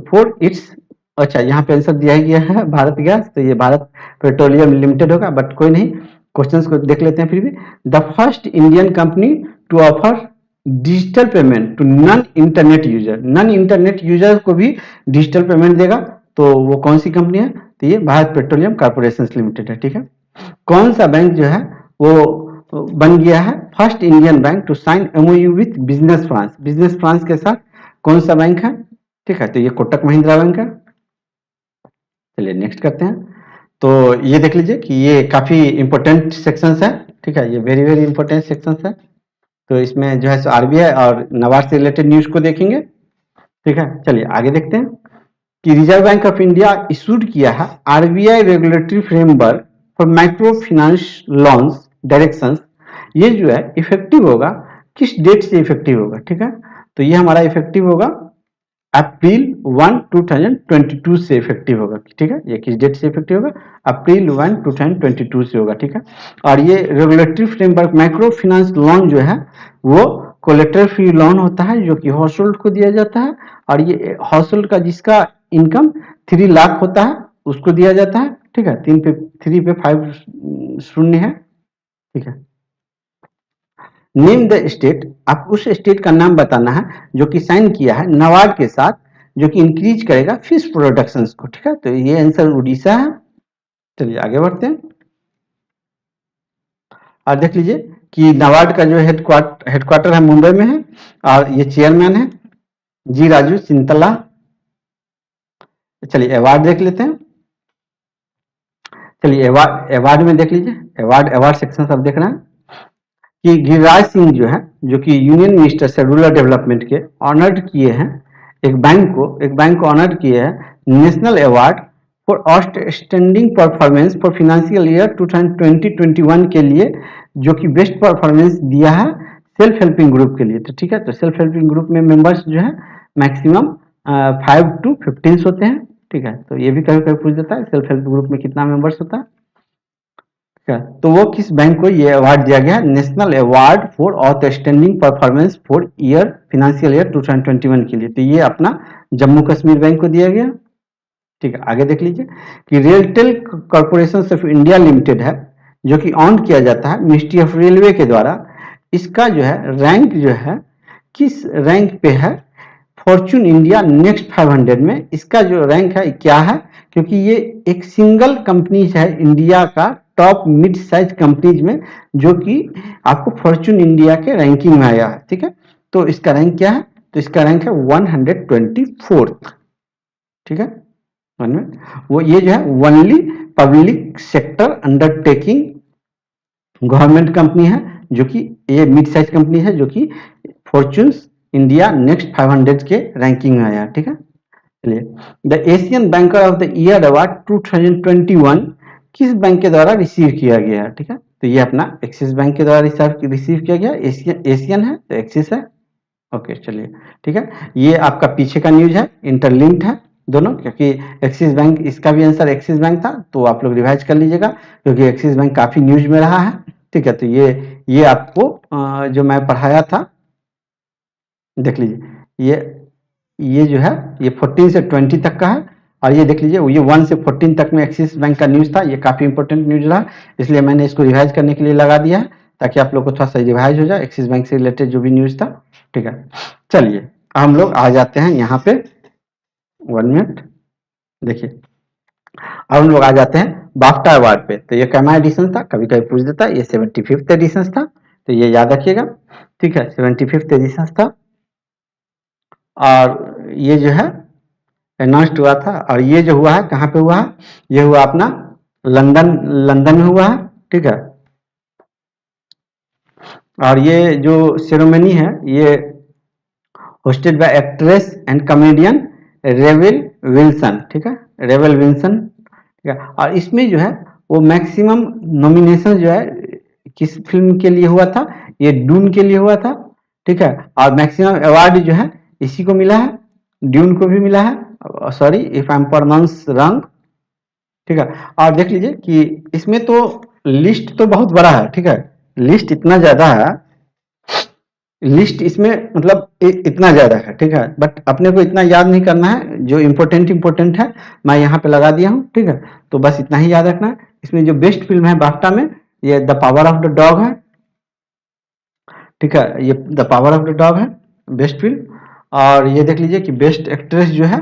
for its. अच्छा, यहाँ पे आंसर दिया गया है भारत गैस, तो ये भारत पेट्रोलियम लिमिटेड होगा, बट कोई नहीं, क्वेश्चंस को देख लेते हैं फिर भी। The first Indian company to offer digital payment to non internet user, non internet user को भी डिजिटल पेमेंट देगा, तो वो कौन सी कंपनी है? तो ये भारत पेट्रोलियम कॉर्पोरेशन लिमिटेड है। ठीक है, कौन सा बैंक जो है वो बन गया है first Indian bank to sign MOU with business France, business France के साथ कौन सा बैंक है? ठीक है, तो ये कोटक महिंद्रा बैंक है। चलिए नेक्स्ट करते हैं। तो ये देख लीजिए कि ये काफी इंपॉर्टेंट सेक्शंस है। ठीक है, ये वेरी वेरी इंपॉर्टेंट सेक्शंस है। तो इसमें जो है आरबीआई और नबार्ड से रिलेटेड न्यूज को देखेंगे। ठीक है, चलिए आगे देखते हैं कि reserve Bank of India issued किया है RBI regulatory framework for micro finance loans directions. ये जो है इफेक्टिव होगा, किस डेट से इफेक्टिव होगा? ठीक है, तो ये हमारा इफेक्टिव होगा अप्रैल 1 2022 से इफेक्टिव होगा। ठीक है, ये किस डेट से इफेक्टिव होगा? अप्रैल 1 2022 से होगा। ठीक है, और ये regulatory framework micro finance loan जो है वो कोलेटरल फ्री लोन होता है, जो कि हाउस होल्ड को दिया जाता है, और ये हाउस होल्ड का जिसका इनकम 3 लाख होता है उसको दिया जाता है। ठीक है, 3 पे 5 शून्य है। ठीक है, नेम द स्टेट, आप उस स्टेट का नाम बताना है जो कि साइन किया है नाबार्ड के साथ, जो कि इंक्रीज करेगा फिश प्रोडक्शन को। ठीक है, तो ये आंसर उड़ीसा है। चलिए आगे बढ़ते हैं और देख लीजिए कि नाबार्ड का जो हेडक्वार्टर है मुंबई में है, और ये चेयरमैन है जी राजू चिंतला। चलिए अवार्ड देख लेते हैं। चलिए अवार्ड में देख लीजिए, अवार्ड सेक्शन सब देख रहे हैं कि गिरिराज सिंह जो है, जो कि यूनियन मिनिस्टर से रूरल डेवलपमेंट के, ऑनर्ड किए हैं एक बैंक को ऑनर्ड किए हैं national award for outstanding performance for financial year 2020-21 के लिए, जो कि बेस्ट परफॉर्मेंस दिया है सेल्फ हेल्पिंग ग्रुप के लिए। तो ठीक है, तो सेल्फ हेल्पिंग ग्रुप में मेंबर्स जो है मैक्सिमम 5 to 15 होते हैं। ठीक है, तो ये भी कभी कभी पूछ देता है सेल्फ हेल्प ग्रुप में कितना मेंबर्स होता है। तो वो किस बैंक को ये अवार्ड दिया गया? National award for outstanding performance for year financial year 2021 के लिए, तो ये अपना जम्मू कश्मीर बैंक को दिया गया। ठीक है, आगे देख लीजिए कि RailTel corporation of India limited है, जो कि ऑन किया जाता है मिनिस्ट्री ऑफ रेलवे के द्वारा। इसका जो है रैंक जो है किस रैंक पे है? फॉर्च्यून इंडिया नेक्स्ट 500 में इसका जो रैंक है क्या है? क्योंकि ये एक सिंगल कंपनी है इंडिया का टॉप मिड साइज कंपनीज में, जो कि आपको फॉर्च्यून इंडिया के रैंकिंग में आया है। ठीक है, तो इसका रैंक क्या है? तो इसका रैंक है 124th। ठीक है, वो ये जो है only public sector undertaking government company है, जो कि ये मिड साइज कंपनी है, जो कि फॉर्च्यून इंडिया नेक्स्ट 500 के रैंकिंग में आया। ठीक है, चलिए the Asian banker of the year award 2021 किस बैंक के द्वारा रिसीव किया गया है? ठीक है, तो ये अपना एक्सिस बैंक के द्वारा रिसीव किया गया। एशियन है तो एक्सिस है। ओके, चलिए ठीक है, ये आपका पीछे का न्यूज है, इंटरलिंक्ड है दोनों, क्योंकि एक्सिस बैंक, इसका भी आंसर एक्सिस बैंक था, तो आप लोग रिवाइज कर लीजिएगा क्योंकि एक्सिस बैंक काफी न्यूज में रहा है। ठीक है, तो ये आपको जो मैं पढ़ाया था देख लीजिए, ये जो है ये 14 से 20 तक का है, और ये देख लीजिए ये 1 से 14 तक में एक्सिस बैंक का न्यूज था। ये काफी इंपॉर्टेंट न्यूज रहा, इसलिए मैंने इसको रिवाइज करने के लिए लगा दिया है, ताकि आप लोग को थोड़ा सा रिवाइज हो जाए एक्सिस बैंक से रिलेटेड जो भी न्यूज था। ठीक है, चलिए हम लोग आ जाते हैं यहाँ पे 1 मिनट, देखिए अब हम लोग आ जाते हैं बाफ्टा अवार्ड पे। तो ये कैमा एडिशन था, कभी कभी पूछ देता है, ये 75th एडिशन था, तो ये याद रखिएगा। ठीक है, 75th एडिशन था, और ये जो है अनाउंस्ड हुआ था, और ये जो हुआ है कहाँ पे हुआ है? ये हुआ अपना लंदन में हुआ है। ठीक है, और ये जो सेरेमनी है ये hosted by actress and comedian रेवेल Wilson. ठीक है, रेबल विल्सन, ठीक है। और इसमें जो है वो मैक्सिमम नॉमिनेशन जो है किस फिल्म के लिए हुआ था, ये डून के लिए हुआ था, ठीक है। और मैक्सिमम अवार्ड जो है इसी को मिला है, ड्यून को भी मिला है, sorry if I am pronounce wrong, ठीक है। और देख लीजिए कि इसमें तो लिस्ट तो बहुत बड़ा है, ठीक है, लिस्ट इतना ज्यादा है, लिस्ट इसमें मतलब इतना ज्यादा है, ठीक है। बट अपने को इतना याद नहीं करना है, जो इम्पोर्टेंट इम्पोर्टेंट है मैं यहाँ पे लगा दिया हूँ, ठीक है। तो बस इतना ही याद रखना है। इसमें जो बेस्ट फिल्म है बाफ्टा में, ये the power of the dog है, ठीक है, ये the power of the dog है बेस्ट फिल्म। और ये देख लीजिए कि बेस्ट एक्ट्रेस जो है,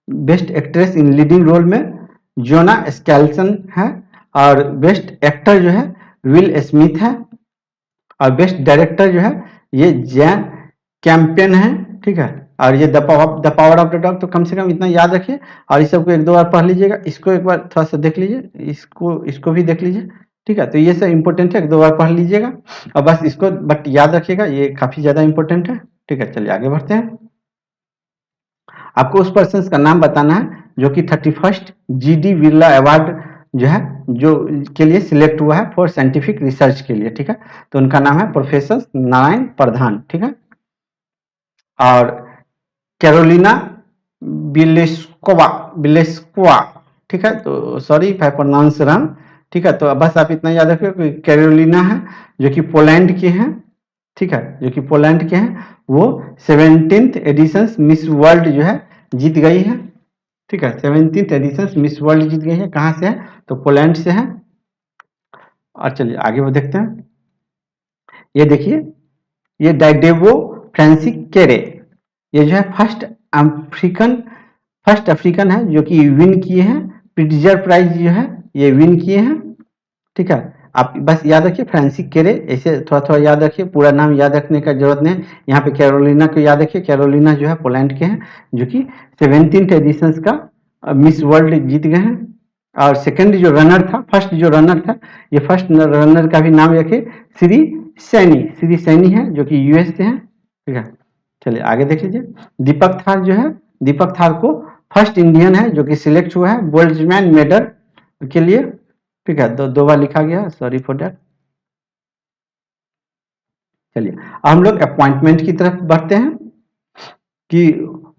best actress in leading role में जोना स्कैल्सन है, और बेस्ट एक्टर जो है विल स्मिथ है, और बेस्ट डायरेक्टर जो है ये जैन कैंपियन है, ठीक है। और ये the power of the dog, तो कम से कम इतना याद रखिए, और इस सबको एक दो बार पढ़ लीजिएगा, इसको एक बार थोड़ा सा देख लीजिए, इसको भी देख लीजिए, ठीक है। तो ये सब इंपॉर्टेंट है, एक दो बार पढ़ लीजिएगा और बस इसको बट याद रखिएगा, ये काफी ज्यादा इंपॉर्टेंट है, ठीक है। चलिए आगे बढ़ते हैं। आपको उस पर्सन का नाम बताना है जो कि 31st GD बिरला अवार्ड जो है जो के लिए सिलेक्ट हुआ है फॉर साइंटिफिक रिसर्च के लिए, ठीक है। तो उनका नाम है प्रोफेसर नारायण प्रधान, ठीक है। और कैरोलिना बिलेस्कोवा बिलेस्कोवा, ठीक है। तो sorry if I pronounce wrong, ठीक है। तो बस आप इतना याद रखिए कि कैरोलिना है जो कि पोलैंड के हैं, ठीक है, जो कि पोलैंड के हैं, वो 17th एडिशन मिस वर्ल्ड जो है जीत गई है, ठीक है। 17th एडिशन मिस वर्ल्ड जीत गई है, कहाँ से है, तो पोलैंड से है। और चलिए आगे वो देखते हैं। ये देखिए, ये डाइडेवो फ्रांसिस केरे, ये जो है फर्स्ट अफ्रीकन है जो कि विन किए हैं प्रिट्जर प्राइज जो है, ये विन किए हैं, ठीक है। आप बस याद रखिए फ्रांसिस केरे, ऐसे थोड़ा थोड़ा याद रखिए, पूरा नाम याद रखने का जरूरत नहीं है। यहाँ पे कैरोलिना को याद रखिए, कैरोलिना जो है पोलैंड के हैं, जो कि 17th एडिशन का मिस वर्ल्ड जीत गए हैं। और सेकंड जो रनर था, फर्स्ट जो रनर था, ये फर्स्ट रनर का भी नाम रखिए, श्री सैनी है जो कि यूएस से है, ठीक है। चलिए आगे देख लीजिए। दीपक थार जो है, दीपक थार को फर्स्ट इंडियन है जो कि सिलेक्ट हुआ है बोल्ट्जमैन मेडल के लिए, ठीक है। दो बार लिखा गया, सॉरी फॉर दैट। चलिए हम लोग अपॉइंटमेंट की तरफ बढ़ते हैं कि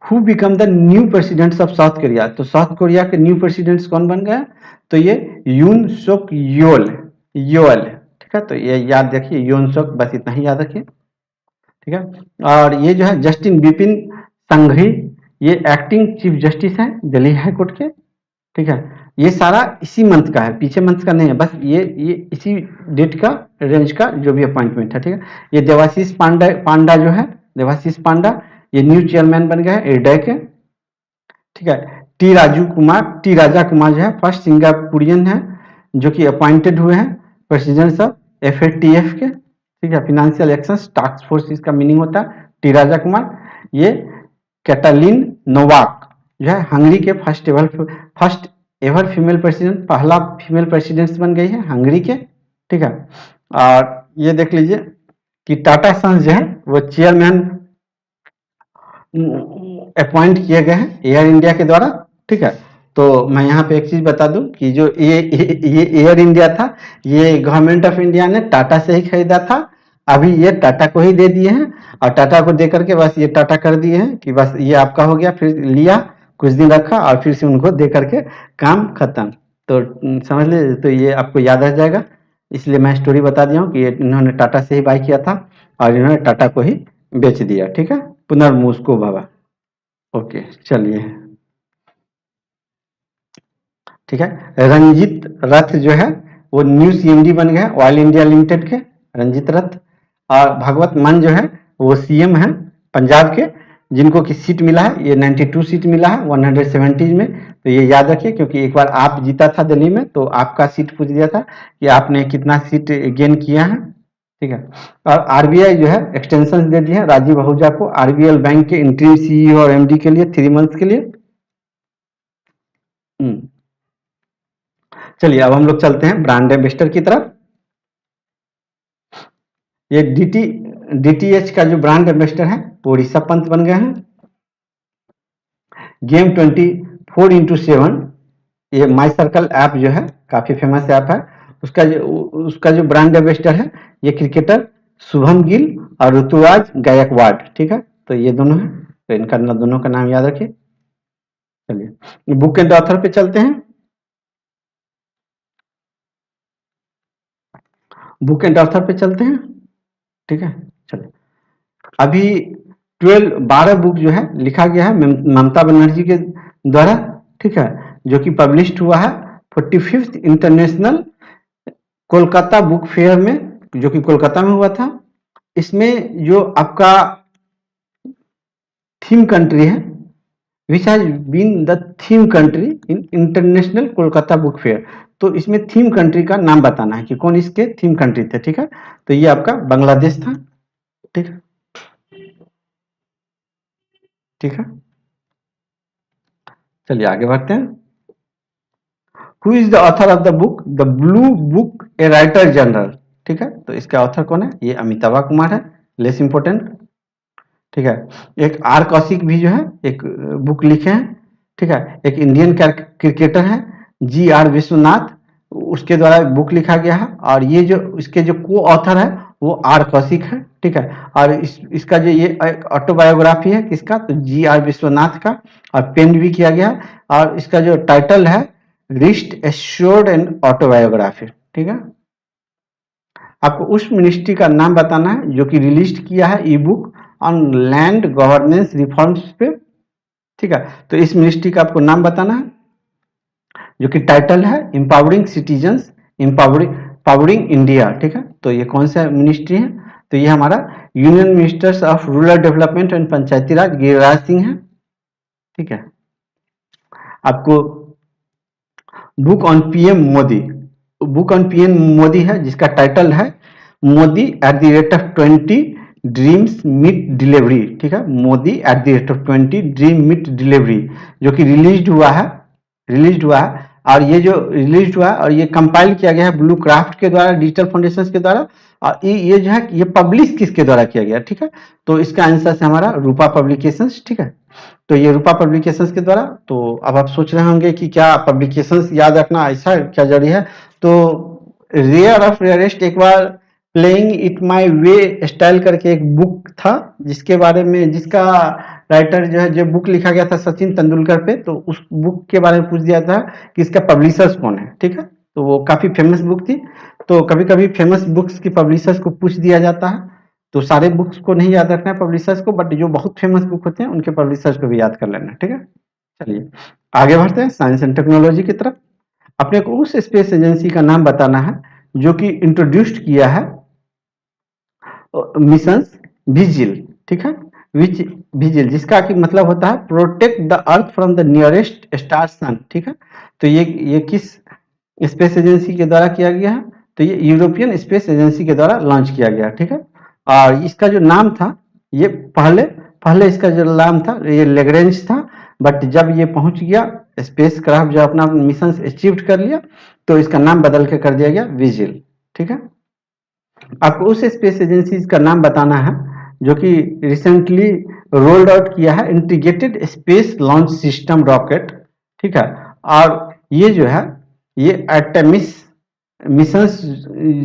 who become the new presidents of South Korea. तो साउथ कोरिया के न्यू प्रेसिडेंट्स कौन बन गया, तो ये यून सोक योल योल, ठीक है। तो ये याद रखिए, यून सोक, बस इतना ही याद रखिए, ठीक है। और ये जो है जस्टिन बिपिन संघवी, ये एक्टिंग चीफ जस्टिस है दिल्ली हाई कोर्ट के, ठीक है। ये सारा इसी मंथ का है, पीछे मंथ का नहीं है, बस ये इसी डेट का रेंज का जो भी अपॉइंटमेंट है, ठीक है। ये देवाशीष पांडा जो है, देवाशीष पांडा, ये न्यू चेयरमैन बन गया है एडा के, ठीक है। टी राजा कुमार जो है फर्स्ट सिंगापुरियन है जो कि अपॉइंटेड हुए हैं प्रेसिडेंट ऑफ FATF के, ठीक है, फाइनेंशियल एक्शंस टास्क फोर्स इसका मीनिंग होता है, टी राजा कुमार। ये कैटालिन नोवाक जो है हंगरी के फर्स्ट एवर फीमेल प्रेसिडेंट, पहला फीमेल प्रेसिडेंट बन गई है हंगरी के, ठीक है। और ये देख लीजिए कि टाटा सन्स जो है वो चेयरमैन अपॉइंट किए गए हैं एयर इंडिया के द्वारा, ठीक है। तो मैं यहाँ पे एक चीज बता दूं कि जो ये एयर इंडिया था, ये गवर्नमेंट ऑफ इंडिया ने टाटा से ही खरीदा था, अभी ये टाटा को ही दे दिए हैं, और टाटा को दे करके बस ये टाटा कर दिए हैं कि बस ये आपका हो गया, फिर लिया कुछ दिन रखा और फिर से उनको दे करके काम खत्म। तो समझ ले, तो ये आपको याद रह जाएगा, इसलिए मैं स्टोरी बता दिया हूँ कि इन्होंने टाटा से ही बाय किया था और इन्होंने टाटा को ही बेच दिया, ठीक है। पुनर्मुस्को बाबा, ओके चलिए, ठीक है। रंजीत रथ जो है वो न्यू CMD बन गए ऑयल इंडिया लिमिटेड के, रंजीत रथ। और भगवत मान जो है वो CM है पंजाब के, जिनको की सीट मिला है, ये 92 सीट मिला है 170 में। तो ये याद रखिए, क्योंकि एक बार आप जीता था दिल्ली में, तो आपका सीट पूछ दिया था कि आपने कितना सीट गेन किया है, ठीक है। और RBI जो है एक्सटेंशन दे दी है राजीव आहूजा को RBL बैंक के इंटरिम CEO और MD के लिए 3 मंथ्स के लिए। चलिए अब हम लोग चलते हैं ब्रांड एम्बेसडर की तरफ। ये DTH का जो ब्रांड एम्बेसडर है वो ऋषभ पंत बन गए हैं। गेम 24x7, ये माई सर्कल ऐप जो है काफी फेमस ऐप है, उसका जो ब्रांड एम्बेसडर है ये क्रिकेटर शुभम गिल और ऋतुराज गायकवाड़, ठीक है। तो ये दोनों है, तो इनका दोनों का नाम याद रखिए। चलिए बुक एंड ऑथर पे चलते हैं। बुक एंड ऑथर पे चलते हैं, ठीक है। चलिए अभी 12 बुक जो है लिखा गया है ममता बनर्जी के द्वारा, ठीक है, जो कि पब्लिश्ड हुआ है 45th international Kolkata book fair में, जो कि कोलकाता में हुआ था। इसमें जो आपका थीम कंट्री है, which has been the theme country in international Kolkata book fair, तो इसमें थीम कंट्री का नाम बताना है कि कौन इसके थीम कंट्री थे, ठीक है। तो ये आपका बांग्लादेश था, ठीक है, ठीक है। चलिए आगे बढ़ते हैं। Who is the author of the book the blue book a writer general, ठीक है। तो इसका ऑथर कौन है? ये अमिताभा कुमार है, लेस इंपोर्टेंट, ठीक है। एक आर कौशिक भी जो है एक बुक लिखे हैं, ठीक है। एक इंडियन क्रिकेटर है जी आर विश्वनाथ, उसके द्वारा बुक लिखा गया है, और ये जो इसके जो को ऑथर है वो आर कौशिक है, ठीक है। और इसका जो ये ऑटोबायोग्राफी है किसका? तो जी आर विश्वनाथ का, और पेन भी किया गया है, और इसका जो टाइटल है रिस्ट एश्योर्ड एंड ऑटोबायोग्राफी, ठीक है। आपको उस मिनिस्ट्री का नाम बताना है जो कि रिलीज किया है ई book on land governance reforms पे, ठीक है। तो इस मिनिस्ट्री का आपको नाम बताना है, जो कि टाइटल है इंपावरिंग सिटीजन्स पावरिंग इंडिया, ठीक है। तो ये कौन सा मिनिस्ट्री है? तो ये हमारा union ministers of rural development and Panchayati Raj Giriraj Singh है, ठीक है। आपको book on PM Modi, book on PM Modi है जिसका टाइटल है Modi at the rate of 20 dreams meet delivery, ठीक है। Modi at the rate of 20 dream meet delivery, जो कि रिलीज हुआ है, और ये जो रिलीज हुआ है और ये कंपाइल किया गया है ब्लू क्राफ्ट के द्वारा, डिजिटल फाउंडेशन के द्वारा, और ये जो है ये पब्लिश किसके द्वारा किया गया, ठीक है। तो इसका आंसर है हमारा रूपा पब्लिकेशंस, ठीक है। तो ये रूपा पब्लिकेशंस के द्वारा। तो अब आप सोच रहे होंगे कि क्या पब्लिकेशंस याद रखना ऐसा क्या जरूरी है? तो रेयर ऑफ रेयरेस्ट, एक बार playing it my way style करके एक बुक था, जिसके बारे में जिसका राइटर जो है, जो बुक लिखा गया था सचिन तेंदुलकर पे, तो उस बुक के बारे में पूछ दिया था कि इसका पब्लिशर्स कौन है, ठीक है। तो वो काफी फेमस बुक थी, तो कभी कभी फेमस बुक्स की पब्लिशर्स को पूछ दिया जाता है, तो सारे बुक्स को नहीं याद रखना है पब्लिशर्स को, बट जो बहुत फेमस बुक होते हैं उनके पब्लिशर्स को भी याद कर लेना है, ठीक है। चलिए आगे बढ़ते हैं साइंस एंड टेक्नोलॉजी की तरफ। अपने को उस स्पेस एजेंसी का नाम बताना है जो कि इंट्रोड्यूस्ड किया है मिशन विजिल, ठीक है। विच विजिल जिसका कि मतलब होता है protect the earth from the nearest star sun, ठीक है। तो ये किस स्पेस एजेंसी के द्वारा किया गया है? तो ये यूरोपियन स्पेस एजेंसी के द्वारा लॉन्च किया गया, ठीक है। और इसका जो नाम था, ये पहले पहले इसका जो नाम था ये लेग्रेंज था, बट जब ये पहुंच गया स्पेस क्राफ्ट, जो अपना मिशन अचीव कर लिया, तो इसका नाम बदल के कर दिया गया विजिल, ठीक है। आपको उस स्पेस एजेंसी का नाम बताना है जो कि रिसेंटली रोल्ड आउट किया है integrated space launch system rocket, ठीक है। और ये जो है ये एटमिस मिशन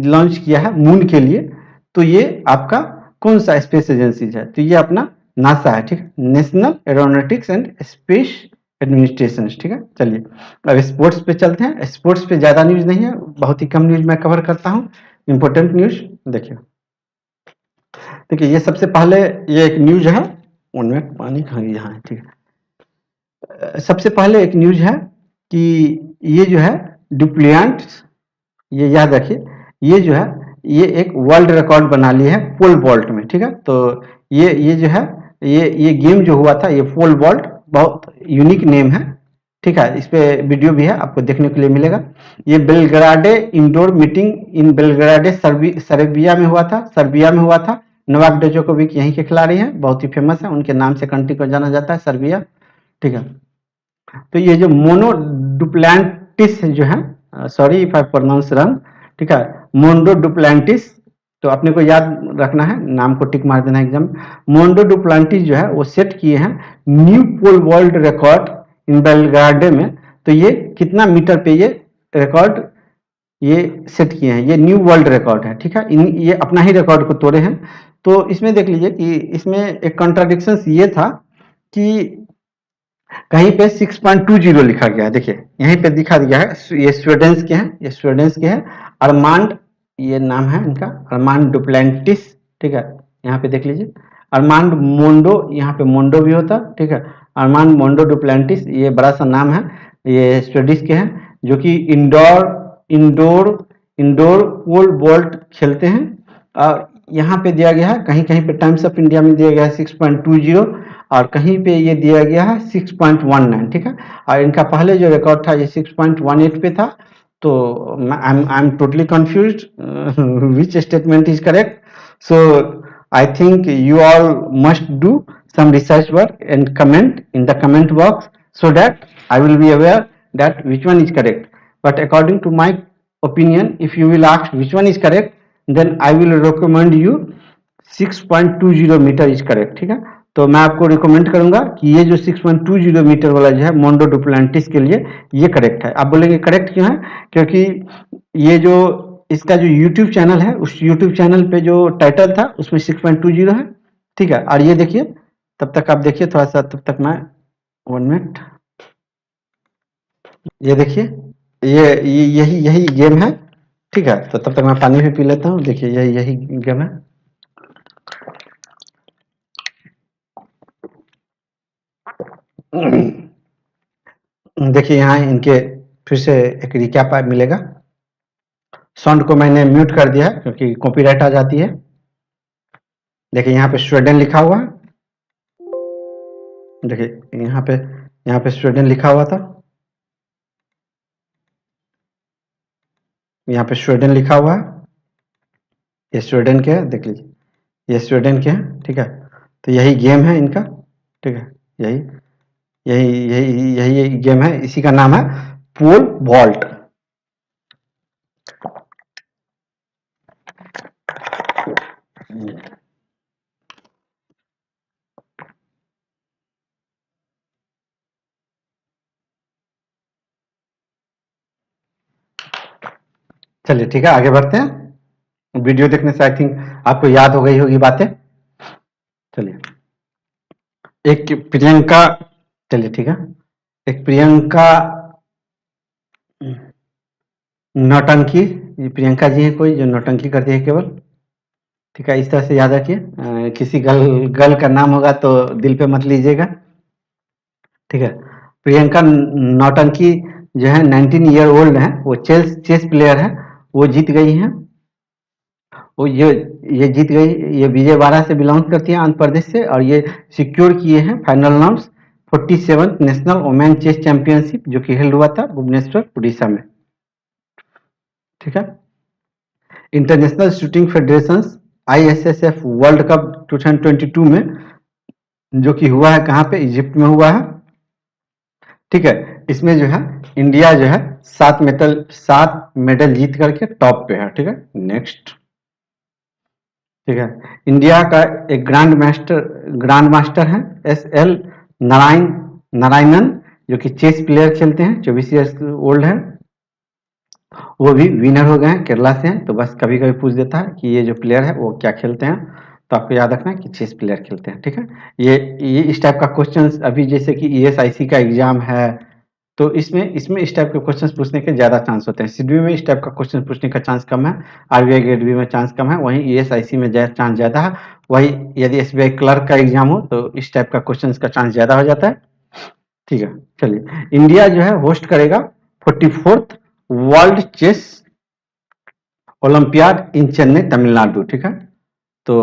लॉन्च किया है मून के लिए। तो ये आपका कौन सा स्पेस एजेंसी है? तो ये अपना नासा है, ठीक है, national aeronautics and space administration, ठीक है। चलिए अब स्पोर्ट्स पे चलते हैं। स्पोर्ट्स पे ज्यादा न्यूज नहीं है, बहुत ही कम न्यूज मैं कवर करता हूँ। इंपोर्टेंट न्यूज देखिए, देखिए ये सबसे पहले ये एक न्यूज है, उनमें पानी कहाँ गया? यहाँ है, ठीक है। सबसे पहले एक न्यूज है कि ये जो है डुप्लिएंट, ये याद रखिए, ये जो है ये एक वर्ल्ड रिकॉर्ड बना लिए है पोल वॉल्ट में, ठीक है। तो ये जो है ये गेम जो हुआ था ये पोल वॉल्ट, बहुत यूनिक नेम है, ठीक है। इस पे वीडियो भी है, आपको देखने के लिए मिलेगा। ये बेलग्राडे इंडोर मीटिंग इन बेलग्राडे सर्बिया में हुआ था, नोवाक जोकोविक यहीं के खिलाड़ी हैं, बहुत ही फेमस है, उनके नाम से कंट्री को जाना जाता है सर्बिया, ठीक है। तो ये जो मोनो डुप्लांटिस जो है, sorry if I pronounce wrong, ठीक है, मोंडो डुप्लांटिस, तो अपने को याद रखना है, नाम को टिक मार देना एग्जाम। मोंडो डुप्लांटिस जो है वो सेट किए हैं new pole world record in Belgrade में। तो ये कितना मीटर पे ये रिकॉर्ड ये सेट किए हैं, ये न्यू वर्ल्ड रिकॉर्ड है, ठीक है। ये अपना ही रिकॉर्ड को तोड़े हैं। तो इसमें देख लीजिए कि इसमें एक कॉन्ट्राडिक्शन ये था कि कहीं पे 6.20 लिखा गया है, देखिए यहीं पे दिखा दिया है, ये स्वीडेंस के हैं, ये स्वीडेंस के हैं, अरमांड ये नाम है इनका, अरमांड डुप्लांटिस, ठीक है। यहाँ पे देख लीजिए अरमांड मोंडो, यहाँ पे मोंडो भी होता, ठीक है। अरमांड मोंडो डुप्लांटिस, ये बड़ा सा नाम है, ये स्वीडिश के हैं, जो कि indoor indoor indoor pole vault खेलते हैं। और यहाँ पे दिया गया है, कहीं कहीं पे टाइम्स ऑफ इंडिया में दिया गया है 6.20 और कहीं पे ये दिया गया है 6.19, ठीक है। और इनका पहले जो रिकॉर्ड था ये 6.18 पे था। तो I am totally confused which statement is correct. So I think you all must do some research work and comment in the comment box so that I will be aware that which one is correct. But according to my opinion, if you will ask which one is correct, then I will recommend you 6.20 metre is correct, ठीक है। तो मैं आपको recommend करूंगा कि ये जो 6.20 metre वाला जो है मोंडो डुप्लांटिस के लिए ये करेक्ट है। आप बोलेंगे करेक्ट क्यों है? क्योंकि ये जो इसका जो यूट्यूब चैनल है, उस यूट्यूब चैनल पे जो टाइटल था उसमें 6.20 है, ठीक है। और ये देखिए, तब तक आप देखिए थोड़ा सा, तब तक मैं 1 मिनट, ये देखिए यही यही गेम है, ठीक है। तो तब तक मैं पानी भी पी लेता हूँ। देखिए यही यही गेम है। देखिए यहाँ इनके फिर से एक रिकैप मिलेगा। साउंड को मैंने म्यूट कर दिया है क्योंकि कॉपीराइट आ जाती है। देखिए यहाँ पे स्वीडन लिखा हुआ है, देखिए यहाँ पे स्वीडन लिखा हुआ था, यहाँ पे स्वीडन लिखा हुआ है, ये स्वीडन के है, देख लीजिए ये स्वीडन के हैं, ठीक है। तो यही गेम है इनका, ठीक है। यही यही यही यही यही गेम है, इसी का नाम है पोल वॉल्ट। चलिए ठीक है, आगे बढ़ते हैं। वीडियो देखने से आई थिंक आपको याद हो गई होगी बातें। चलिए, एक प्रियंका, चलिए ठीक है, एक प्रियंका नौटंकी, ये प्रियंका जी है कोई जो नौटंकी करती है केवल, ठीक है। इस तरह से याद रखिए, किसी गर्ल का नाम होगा तो दिल पे मत लीजिएगा, ठीक है। प्रियंका नौटंकी जो है 19 ईयर ओल्ड है, वो चेस प्लेयर है, वो जीत गई हैं। वो ये जीत गई, ये विजयवाड़ा से बिलोंग करती है, आंध्र प्रदेश से, और ये सिक्योर किए हैं final rounds 47th national women chess championship जो कि हेल्ड हुआ था भुवनेश्वर उड़ीसा में, ठीक है। International shooting federation ISSF world cup 2022 में जो कि हुआ है कहाँ पे, इजिप्ट में हुआ है, ठीक है। इसमें जो है इंडिया जो है 7 मेडल जीत करके टॉप पे है, ठीक है। नेक्स्ट, ठीक है। इंडिया का एक ग्रांड मास्टर है SL नारायणन, जो कि चेस प्लेयर खेलते हैं, 24 ईयर्स ओल्ड है, वो भी विनर हो गए हैं, केरला से हैं। तो बस कभी कभी पूछ देता है कि ये जो प्लेयर है वो क्या खेलते हैं, तो आपको याद रखना है कि चेस प्लेयर खेलते हैं, ठीक है। ये इस टाइप का क्वेश्चन, अभी जैसे कि ESIC का एग्जाम है तो इसमें इस टाइप के क्वेश्चंस पूछने के ज्यादा चांस होते हैं। सिडबी में इस टाइप का क्वेश्चन पूछने का चांस कम है, RBI ग्रेड बी में चांस कम है, वहीं ESIC में चांस ज्यादा है। वही यदि SBI क्लर्क का एग्जाम हो तो इस टाइप का क्वेश्चन का चांस ज्यादा हो जाता है, ठीक है। चलिए, इंडिया जो है होस्ट करेगा 44th वर्ल्ड चेस ओलंपियाड इन चेन्नई तमिलनाडु, ठीक है। तो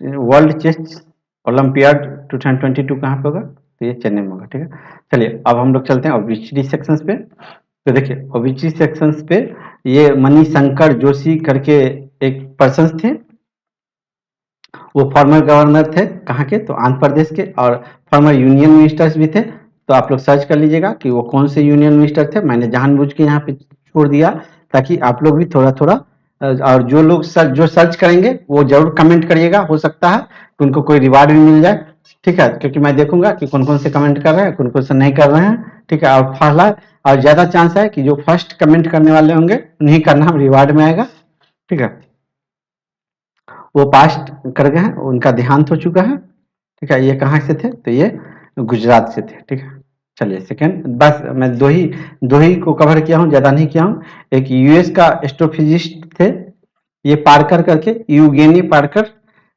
वर्ल्ड चेस ओलंपियाड 2022 कहाँ पे होगा, तो ये चेन्नई में होगा, ठीक है। चलिए अब हम लोग चलते हैं ओबेसिटी सेक्शंस पे। तो देखिए ओबेसिटी सेक्शंस पे ये मनी शंकर जोशी करके एक पर्सन थे, वो फॉर्मर गवर्नर थे, कहाँ के, तो आंध्र प्रदेश के, और फॉर्मर यूनियन मिनिस्टर्स भी थे। तो आप लोग सर्च कर लीजिएगा कि वो कौन से यूनियन मिनिस्टर थे। मैंने जानबूझ के यहाँ पे छोड़ दिया ताकि आप लोग भी थोड़ा थोड़ा और जो लोग जो सर्च करेंगे वो जरूर कमेंट करिएगा, हो सकता है कि उनको कोई रिवार्ड भी मिल जाए। ठीक है, क्योंकि मैं देखूंगा कि कौन कौन से कमेंट कर रहे हैं, कौन कौन से नहीं कर रहे हैं। ठीक है, और पहला और ज्यादा चांस है कि जो फर्स्ट कमेंट करने वाले होंगे उन्हीं का नाम रिवार्ड में आएगा। ठीक है, वो पास्ट कर गए हैं, उनका देहांत हो चुका है। ठीक है, ये कहाँ से थे, तो ये गुजरात से थे। ठीक है, चलिए सेकंड, बस मैं दो ही को कवर किया हूँ, ज्यादा नहीं किया हूँ। एक यूएस का एस्ट्रोफिजिस्ट थे, ये पार्कर करके, यूगेनी पार्कर,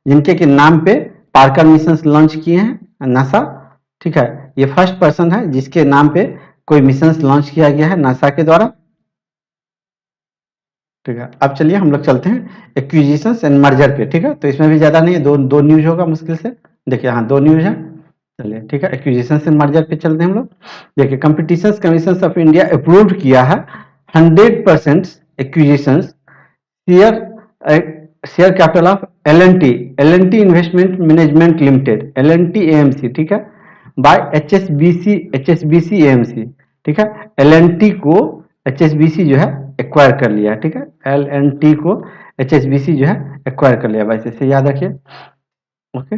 जिनके के नाम पे पार्कर मिशन लॉन्च किए हैं नासा। ठीक है, ये फर्स्ट पर्सन है जिसके नाम पे कोई मिशन लॉन्च किया गया है नासा के द्वारा। ठीक है, अब चलिए हम लोग चलते हैं एक्विजिशंस एंड मर्जर पे। ठीक है, तो इसमें भी ज्यादा नहीं है, दो न्यूज होगा मुश्किल से। देखिए हाँ, दो न्यूज है। चलिए ठीक है, एक्विजिशंस एंड मर्जर पे चलते हैं हम लोग। देखिए, competition commission of India approve किया है 100% acquisitions share share capital of L N T investment management limited, L N T AMC. ठीक है, by H S B C AMC. ठीक है, एल-एन-टी को एच-एस-बी-सी जो है एक्वायर कर लिया है। ठीक है, एल-एन-टी को एच-एस-बी-सी जो है एक्वायर कर लिया, वैसे से याद रखिए। ओके,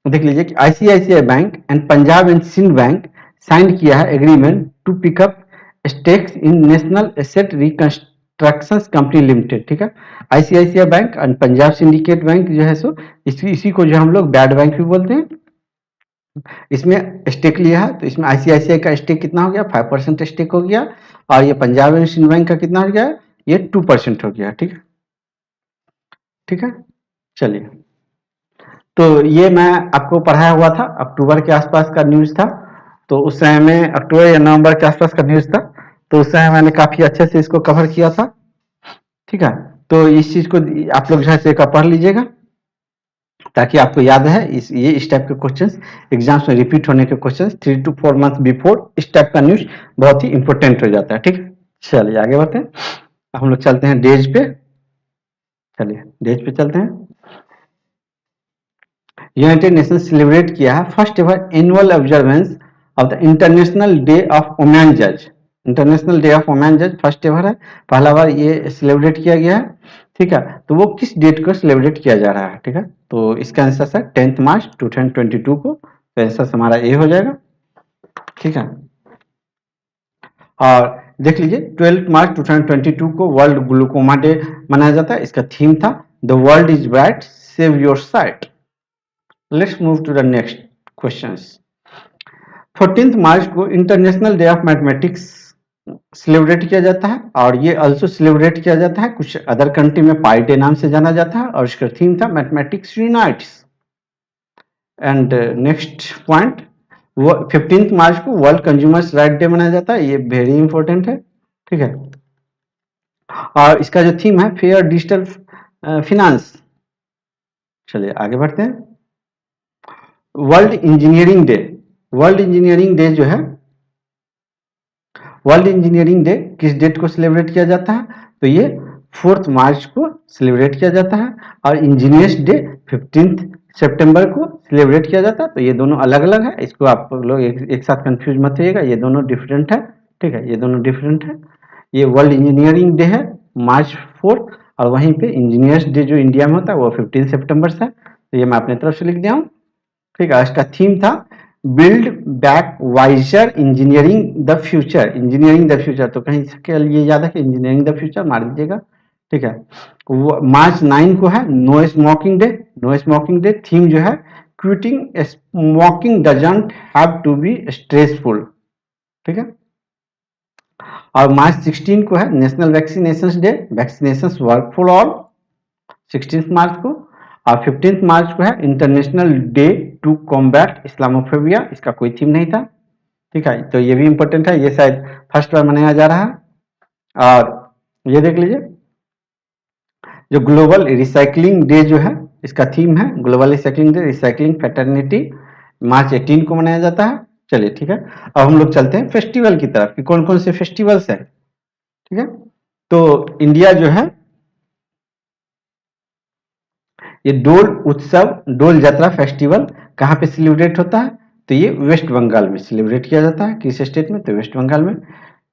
देख लीजिए कि ICICI bank and Punjab and Sindh bank sign किया है agreement to pick up stakes in national asset reconstruction company limited. ठीक है, ICICI bank and Punjab syndicate bank जो है सो इसी को जो हम लोग बैड बैंक भी बोलते हैं, इसमें स्टेक लिया है। तो इसमें आईसीआईसीआई का स्टेक कितना हो गया, 5% स्टेक हो गया, और ये पंजाब एंड सिंध बैंक का कितना हो गया, ये 2% हो गया। ठीक है, ठीक है, चलिए, तो ये मैं आपको पढ़ाया हुआ था, अक्टूबर के आसपास का न्यूज था। तो उस समय में अक्टूबर या नवंबर के आसपास का न्यूज था, तो उस समय मैंने काफी अच्छे से इसको कवर किया था। ठीक है, तो इस चीज को आप लोग जो है से पढ़ लीजिएगा, ताकि आपको याद है। इस टाइप के क्वेश्चंस एग्जाम्स में रिपीट होने के क्वेश्चंस 3 to 4 मंथ बिफोर इस टाइप का न्यूज बहुत ही इंपॉर्टेंट हो जाता है। ठीक है, चलिए आगे बढ़ते हैं, हम लोग चलते हैं डेज पे। चलिए डेज पे चलते हैं। यूनाइटेड नेशन सेलिब्रेट किया है first ever annual observance of the international day of women जज। इंटरनेशनल डे ऑफ वुमेन जज फर्स्ट एवर है, पहला बार ये सेलिब्रेट किया गया है। ठीक है, तो वो किस डेट को सेलिब्रेट किया जा रहा है। ठीक है, तो इसका आंसर है 10 मार्च 2022 को, तो आंसर हमारा ए हो जाएगा। ठीक है, और देख लीजिए 12 मार्च 2022 को वर्ल्ड ग्लूकोमा डे मनाया जाता है। इसका थीम था the world is bright, save your sight. Let's move to the next questions. 14 March को international day of mathematics celebrate किया जाता है, और ये आल्सो सेलिब्रेट किया जाता है कुछ अदर कंट्री में पाई डे नाम से जाना जाता है, और इसका थीम था mathematics unites. And next point, 15 March को वर्ल्ड कंज्यूमर्स राइट डे मनाया जाता है, ये वेरी इंपॉर्टेंट है। ठीक है, और इसका जो थीम है फेयर डिजिटल फिनांस। चलिए आगे बढ़ते हैं। World engineering day, world engineering day जो है, वर्ल्ड इंजीनियरिंग डे किस डेट को सेलिब्रेट किया जाता है, तो ये 4 मार्च को सेलिब्रेट किया जाता है, और इंजीनियर्स डे 15 सितंबर को सेलिब्रेट किया जाता है। तो ये दोनों अलग अलग है, इसको आप लोग एक साथ कंफ्यूज मत होइएगा, ये दोनों डिफरेंट है। ठीक है, ये दोनों डिफरेंट है। ये वर्ल्ड इंजीनियरिंग डे है मार्च 4, और वहीं पे इंजीनियर्स डे जो इंडिया में होता है वो 15 सितंबर से है। तो ये मैं अपने तरफ से लिख दिया हूँ। ठीक है, इसका थीम था build back wiser engineering the future, engineering the future. तो कहीं के लिए याद है कि इंजीनियरिंग द फ्यूचर मार दीजिएगा। ठीक है, मार्च 9 को है no smoking day, no smoking day. Theme जो है quitting smoking doesn't have to be stressful. ठीक है, और मार्च 16 को है national vaccination day, vaccination work for all, 16 March को। और 15 मार्च को है international day to combat Islamophobia, इसका कोई थीम नहीं था। ठीक है, तो ये भी इंपॉर्टेंट है, ये शायद फर्स्ट बार मनाया जा रहा है। और ये देख लीजिए, जो ग्लोबल रिसाइकलिंग डे जो है, इसका थीम है global recycling day, recycling fraternity, March 18 को मनाया जाता है। चलिए ठीक है, अब हम लोग चलते हैं फेस्टिवल की तरफ कि कौन कौन से फेस्टिवल्स हैं। ठीक है, तो इंडिया जो है, ये डोल उत्सव, डोल यात्रा फेस्टिवल कहाँ पे सेलिब्रेट होता है, तो ये वेस्ट बंगाल में सेलिब्रेट किया जाता है। किस स्टेट में, तो वेस्ट बंगाल में।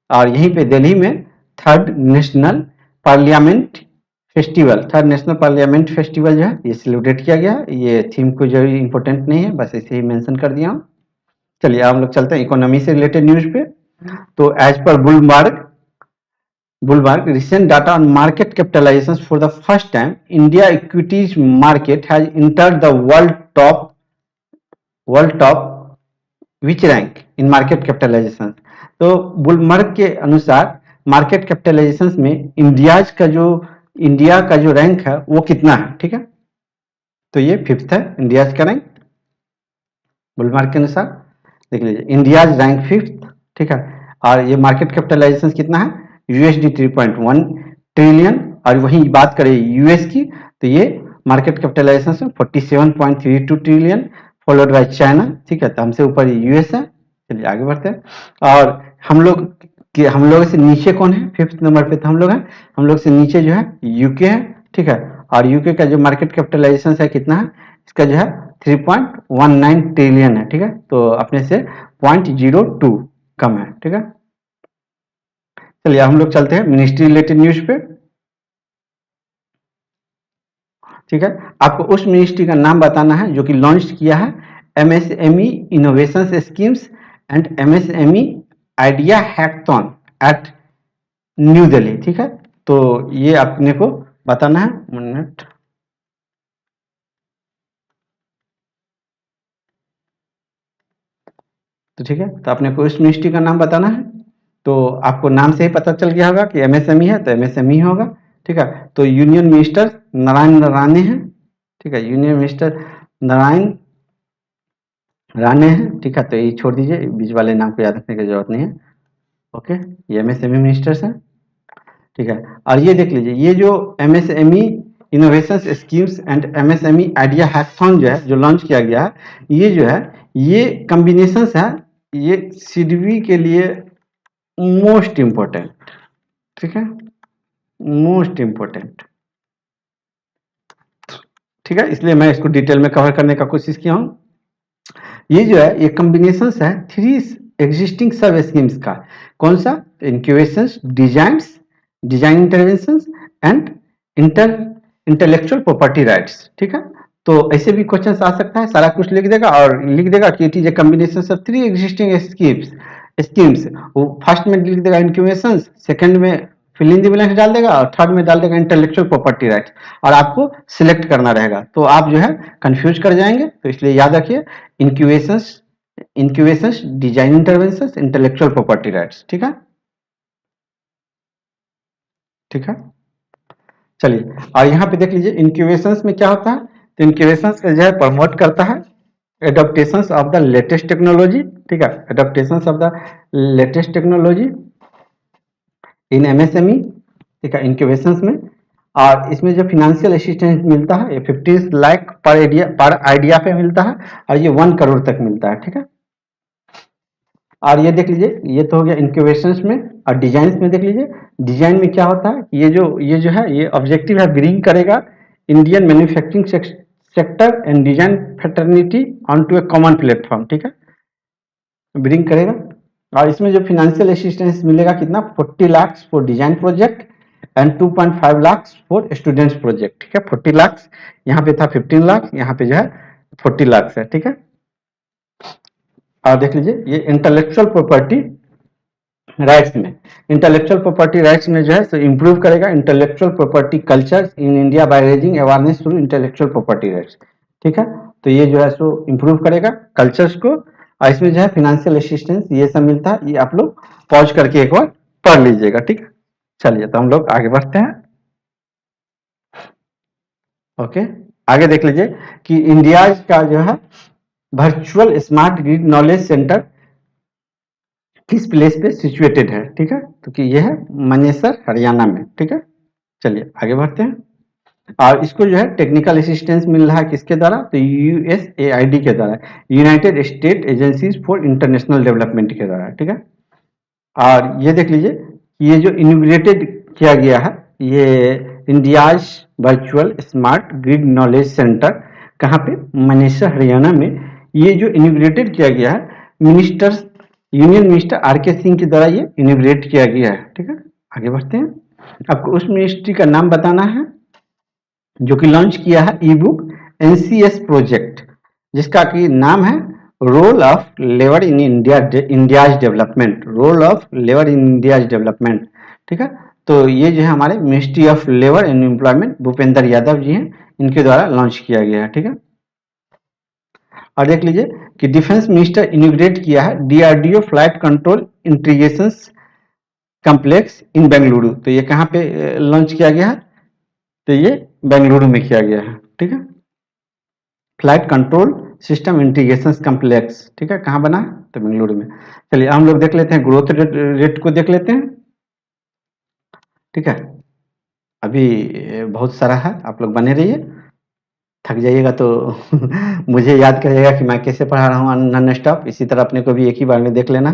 और यहीं पे दिल्ली में 3rd national parliament festival, third national parliament festival जो है ये सेलिब्रेट किया गया। ये थीम को जो इम्पोर्टेंट नहीं है, बस ऐसे ही मेंशन कर दिया हूँ। चलिए हम लोग चलते हैं इकोनॉमी से रिलेटेड न्यूज पे। तो as per बुलबार्ग recent data on market capitalizations, for the first time India equities market has entered the world top which rank in market capitalization। तो बुलमार्ग के अनुसार मार्केट कैपिटलाइजेशन में इंडिया का जो रैंक है वो कितना है, ठीक है। तो ये 5th है इंडिया का रैंक बुलमार्ग के अनुसार। देख लीजिए इंडिया रैंक 5th, ठीक है। और ये मार्केट कैपिटलाइजेशन कितना है, यूएसडी 3.1 ट्रिलियन। और वहीं बात करें यूएस की तो ये market capitalisation 47.32 trillion, followed by China, ठीक है। तो हमसे ऊपर यूएस है। चलिए आगे बढ़ते हैं। और हम लोग से नीचे कौन है, 5th नंबर पे तो हम लोग हैं। हम लोग से नीचे जो है यूके है, ठीक है। और यूके का जो मार्केट कैपिटलाइजेशन है कितना है, इसका जो है 3.19 ट्रिलियन है, ठीक है। तो अपने से 0.02 कम है, ठीक है। चलिए हम लोग चलते हैं मिनिस्ट्री रिलेटेड न्यूज पे, ठीक है। आपको उस मिनिस्ट्री का नाम बताना है जो कि लॉन्च किया है MSME innovation schemes and MSME idea hackathon at new Delhi, ठीक है। तो ये अपने को बताना है, मिनट। तो ठीक है, तो अपने को इस मिनिस्ट्री का नाम बताना है। तो आपको नाम से ही पता चल गया होगा कि एमएसएमई है तो एमएसएमई होगा, ठीक है। तो यूनियन मिनिस्टर नारायण राणे हैं, ठीक है। यूनियन मिनिस्टर नारायण राणे हैं, ठीक है। तो ये छोड़ दीजिए, बीच वाले नाम को याद रखने की जरूरत नहीं है। ओके, ये एमएसएमई मिनिस्टर्स हैं, ठीक है। और ये देख लीजिए ये जो MSME innovation schemes and MSME idea hackathon जो है जो लॉन्च किया गया है, ये जो है ये कॉम्बिनेशन है, ये सीडबी के लिए मोस्ट इम्पोर्टेंट, ठीक है, मोस्ट इम्पोर्टेंट, ठीक है। इसलिए मैं इसको डिटेल में कवर करने का कोशिश किया हूँ। ये जो है ये कॉम्बिनेशन है 3 एग्जिस्टिंग सब स्कीम्स का। कौन सा, incubation, design intervention and intellectual property rights, ठीक है। तो ऐसे भी क्वेश्चन आ सकता है, सारा कुछ लिख देगा और लिख देगा कि it is a combination of 3 existing schemes. वो फर्स्ट में लिख देगा इंक्यूबेशन, सेकंड में फिल इन द ब्लैंक्स डाल देगा और थर्ड में डाल देगा इंटेलेक्चुअल प्रॉपर्टी राइट्स, और आपको सिलेक्ट करना रहेगा। तो आप जो है कंफ्यूज कर जाएंगे, तो इसलिए याद रखिए incubations, design interventions, intellectual property rights, ठीक है, ठीक है। चलिए और यहाँ पे देख लीजिए इंक्यूबेशंस में क्या होता है। तो इंक्यूबेशंस जो है प्रमोट करता है adaptations of the latest technology, ठीक है, adaptations of the latest technology in MSME, ठीक है, इंक्यूबेशंस में। और इसमें जो फिनेंशियल असिस्टेंस मिलता है ये 50 लाख पर आइडिया पे मिलता है, और ये 1 करोड़ तक मिलता है, ठीक है। और ये देख लीजिए ये तो हो गया इंक्यूबेशंस में। और डिजाइन में देख लीजिए डिजाइन में क्या होता है, ये जो है ये ऑब्जेक्टिव है ब्रिंग करेगा Indian manufacturing sector and design fraternity on to a common platform, ठीक है, ब्रिंग करेगा। और इसमें जो फिनेंशियल असिस्टेंस मिलेगा कितना, 40 lakh for design project and 2.5 lakh for students project, ठीक है। 40 लाख यहाँ पे था, 15 लाख यहाँ पे जो है 40 लाख है, ठीक है। और देख लीजिए ये इंटेलेक्चुअल प्रॉपर्टी राइट्स में, इंटेलेक्चुअल प्रॉपर्टी राइट्स में जो है सो इंप्रूव करेगा intellectual property culture in India by raising awareness through intellectual property rights, ठीक है। तो ये जो है सो इंप्रूव करेगा कल्चर्स को। और इसमें जो है फिनेंशियल असिस्टेंस ये सब मिलता है, ये आप लोग पॉज करके एक बार पढ़ लीजिएगा, ठीक है। चलिए तो हम लोग आगे बढ़ते हैं। ओके, आगे देख लीजिए कि इंडिया का जो है virtual smart grid knowledge centre किस प्लेस पे सिचुएटेड है, ठीक है। तो कि यह है मनेसर हरियाणा में, ठीक है। चलिए आगे बढ़ते हैं। और इसको जो है टेक्निकल असिस्टेंस मिल रहा है किसके द्वारा, तो यूएसएआईडी के द्वारा, United state agencies for international development के द्वारा, ठीक है। और ये देख लीजिए ये जो इनोग्रेटेड किया गया है ये India's virtual smart grid knowledge centre कहाँ पे, मनेसर हरियाणा में। ये जो इनोग्रेटेड किया गया है यूनियन मिनिस्टर आर.के. सिंह के द्वारा ये इनोग्रेट किया गया है, ठीक है। आगे बढ़ते हैं। आपको उस मिनिस्ट्री का नाम बताना है जो कि लॉन्च किया है ई बुक एनसीएस प्रोजेक्ट, जिसका कि नाम है role of labour in India's development, role of labour in India's development. ठीक है, तो ये जो है हमारे ministry of labour and employment Bhupendra Yadav ji हैं, इनके द्वारा लॉन्च किया गया है। ठीक है, और देख लीजिए कि डिफेंस मिनिस्टर इनॉग्रेट किया है DRDO flight control integration complex in Bengaluru. तो ये कहाँ पे लॉन्च किया गया है? तो ये बेंगलुरु में किया गया है। ठीक है, flight control system integration complex, ठीक है, कहाँ बना है? तो बेंगलुरु में। चलिए हम लोग देख लेते हैं ग्रोथ रेट को देख लेते हैं। ठीक है, अभी बहुत सारा है, आप लोग बने रहिए, थक जाइएगा तो मुझे याद करिएगा कि मैं कैसे पढ़ा रहा हूँ नॉन स्टॉप। इसी तरह अपने को भी एक ही बार में देख लेना।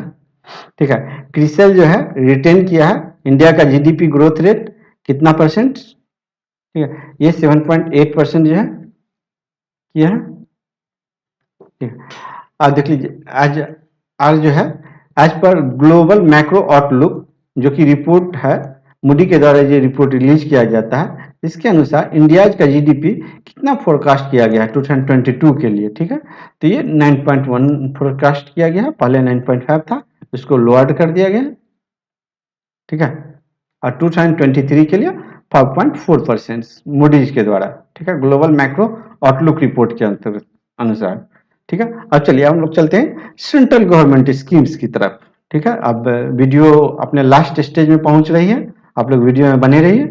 ठीक है, क्रिसल जो है रिटेन किया है इंडिया का जीडीपी ग्रोथ रेट कितना परसेंट? ठीक है, ये 7.8% जो है किया है। ठीक है, आज देख लीजिए आज जो है एज पर ग्लोबल मैक्रो आउटलुक, जो कि रिपोर्ट है मूडी के द्वारा ये रिपोर्ट रिलीज किया जाता है, इसके अनुसार इंडिया का जीडीपी कितना फोरकास्ट किया गया है 2022 के लिए। ठीक है, तो ये 9.1 फोरकास्ट किया गया है, पहले 9.5 था, इसको लोअर कर दिया गया। ठीक है, और 2023 के लिए 5.4% मूडीज के द्वारा। ठीक है, ग्लोबल मैक्रो आउटलुक रिपोर्ट के अंतर्गत अनुसार। ठीक है, अब चलिए हम लोग चलते हैं सेंट्रल गवर्नमेंट स्कीम्स की तरफ। ठीक है, अब वीडियो अपने लास्ट स्टेज में पहुंच रही है, आप लोग वीडियो में बने रहिए।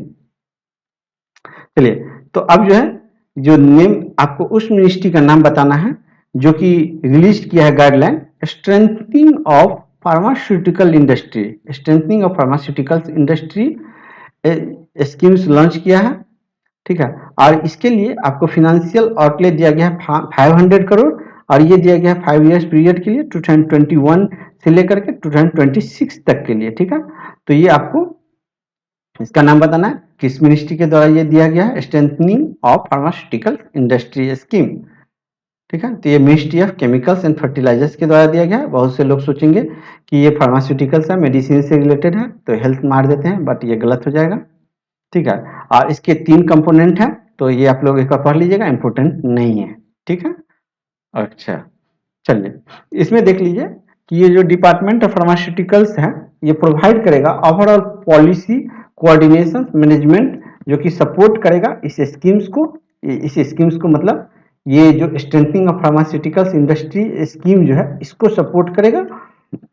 चलिए, तो अब जो है जो नेम आपको उस मिनिस्ट्री का नाम बताना है जो कि रिलीज किया है guideline strengthening of pharmaceutical industry, strengthening of pharmaceutical industry schemes launch किया है। ठीक है, और इसके लिए आपको फिनेंशियल आउटले दिया गया है 500 करोड़, और ये दिया गया है 5 इयर्स पीरियड के लिए 2021 से लेकर के 2026 तक के लिए। ठीक है, तो ये आपको इसका नाम बताना है किस मिनिस्ट्री के द्वारा ये दिया गया है, strengthening of pharmaceutical industry scheme. ठीक है, तो ये ministry of chemicals and fertilisers के द्वारा दिया गया है। बहुत से लोग सोचेंगे कि ये फार्मास्यूटिकल्स है, मेडिसिन से रिलेटेड है, तो हेल्थ मार देते हैं, बट ये गलत हो जाएगा। ठीक है, और इसके 3 कंपोनेंट हैं, तो ये आप लोग एक बार पढ़ लीजिएगा, इंपोर्टेंट नहीं है। ठीक है, अच्छा चलिए इसमें देख लीजिए कि ये जो डिपार्टमेंट ऑफ फार्मास्यूटिकल्स है, ये प्रोवाइड करेगा ओवरऑल पॉलिसी कोऑर्डिनेशन मैनेजमेंट, जो कि सपोर्ट करेगा इस स्कीम्स को। इस स्कीम्स को मतलब ये जो strengthening of pharmaceuticals industry scheme जो है इसको सपोर्ट करेगा,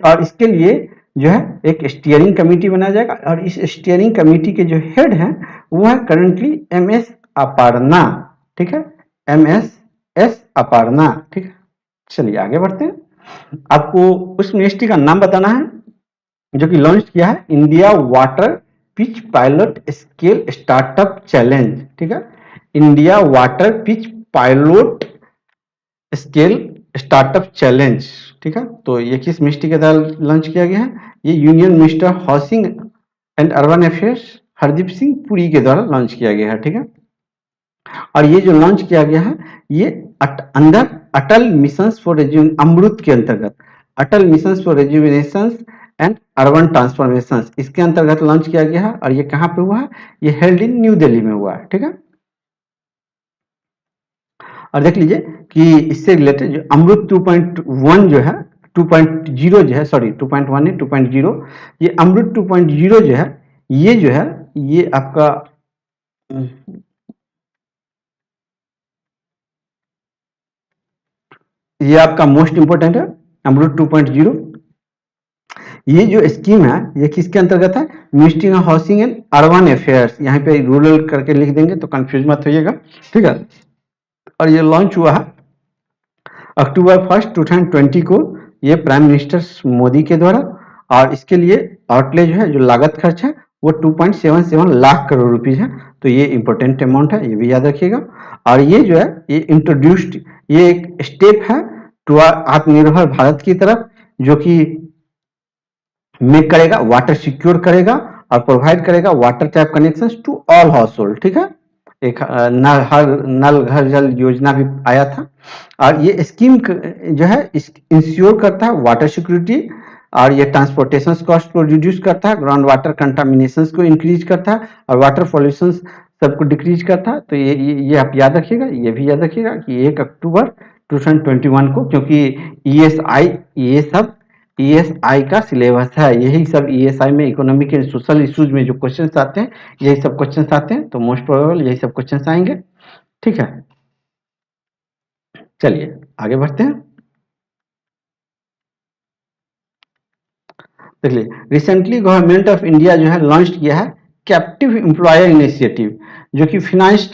और इसके लिए जो है एक स्टीयरिंग कमेटी बनाया जाएगा, और इस स्टीयरिंग कमेटी के जो हेड हैं वो है करंटली MS अपारना। ठीक है, MS अपारना। ठीक है, चलिए आगे बढ़ते हैं। आपको उस मिनिस्ट्री का नाम बताना है जो कि लॉन्च किया है India water pitch pilot scale startup challenge. ठीक है, India water pitch pilot scale startup challenge. ठीक है, तो ये किस मिनिस्ट्री के द्वारा लॉन्च किया गया है? ये union minister housing and urban affairs Hardeep Singh Puri के द्वारा लॉन्च किया गया है। ठीक है, और ये जो लॉन्च किया गया है ये अंदर अटल मिशन फॉर अमृत के अंतर्गत, Atal mission for rejuvenation and urban transformation, इसके अंतर्गत लॉन्च किया गया है। और ये कहाँ पे हुआ है? ये हेल्ड इन न्यू दिल्ली में हुआ है। ठीक है, और देख लीजिए कि इससे रिलेटेड जो अमृत 2.1 जो है 2.0 जो है, सॉरी 2.1 है 2.0, ये अमृत 2.0 जो है ये आपका ये आपका मोस्ट इंपोर्टेंट है अमृत 2.0। ये जो स्कीम है ये किसके अंतर्गत है? Ministry of housing and urban affairs, यहाँ पे रूरल करके लिख देंगे तो कंफ्यूज मत होइएगा। ठीक है, और ये लॉन्च हुआ है अक्टूबर 1 2020 को, ये प्राइम मिनिस्टर मोदी के द्वारा, और इसके लिए आउटले जो है, जो लागत खर्च है वो 2.77 लाख करोड़ रुपीज है। तो ये इंपॉर्टेंट अमाउंट है, ये भी याद रखिएगा। और ये जो है ये इंट्रोड्यूस्ड, ये एक स्टेप है टू आत्मनिर्भर भारत की तरफ, जो कि मेक करेगा, वाटर सिक्योर करेगा और प्रोवाइड करेगा water tap connection to all household. ठीक है, एक नल घर जल योजना भी आया था, और ये स्कीम जो है इंश्योर करता है वाटर सिक्योरिटी, और ये ट्रांसपोर्टेशन कॉस्ट को रिड्यूस करता है, ग्राउंड वाटर कंटामिनेशन को इंक्रीज करता है, और वाटर पॉल्यूशन सबको डिक्रीज करता है। तो ये आप याद रखिएगा, ये भी याद रखिएगा कि 1 अक्टूबर 2021 को, क्योंकि ईएसआई ये सब ईएसआई का सिलेबस है, यही सब ईएसआई में इकोनॉमिक एंड सोशल इश्यूज में जो क्वेश्चंस आते हैं यही सब क्वेश्चंस आते हैं, तो मोस्ट प्रोबेबल यही सब क्वेश्चंस आएंगे। ठीक है, चलिए आगे बढ़ते हैं। देख लीजिए, रिसेंटली गवर्नमेंट ऑफ इंडिया जो है लॉन्च किया है कैप्टिव एम्प्लॉयर इनिशिएटिव, जो कि फिनांस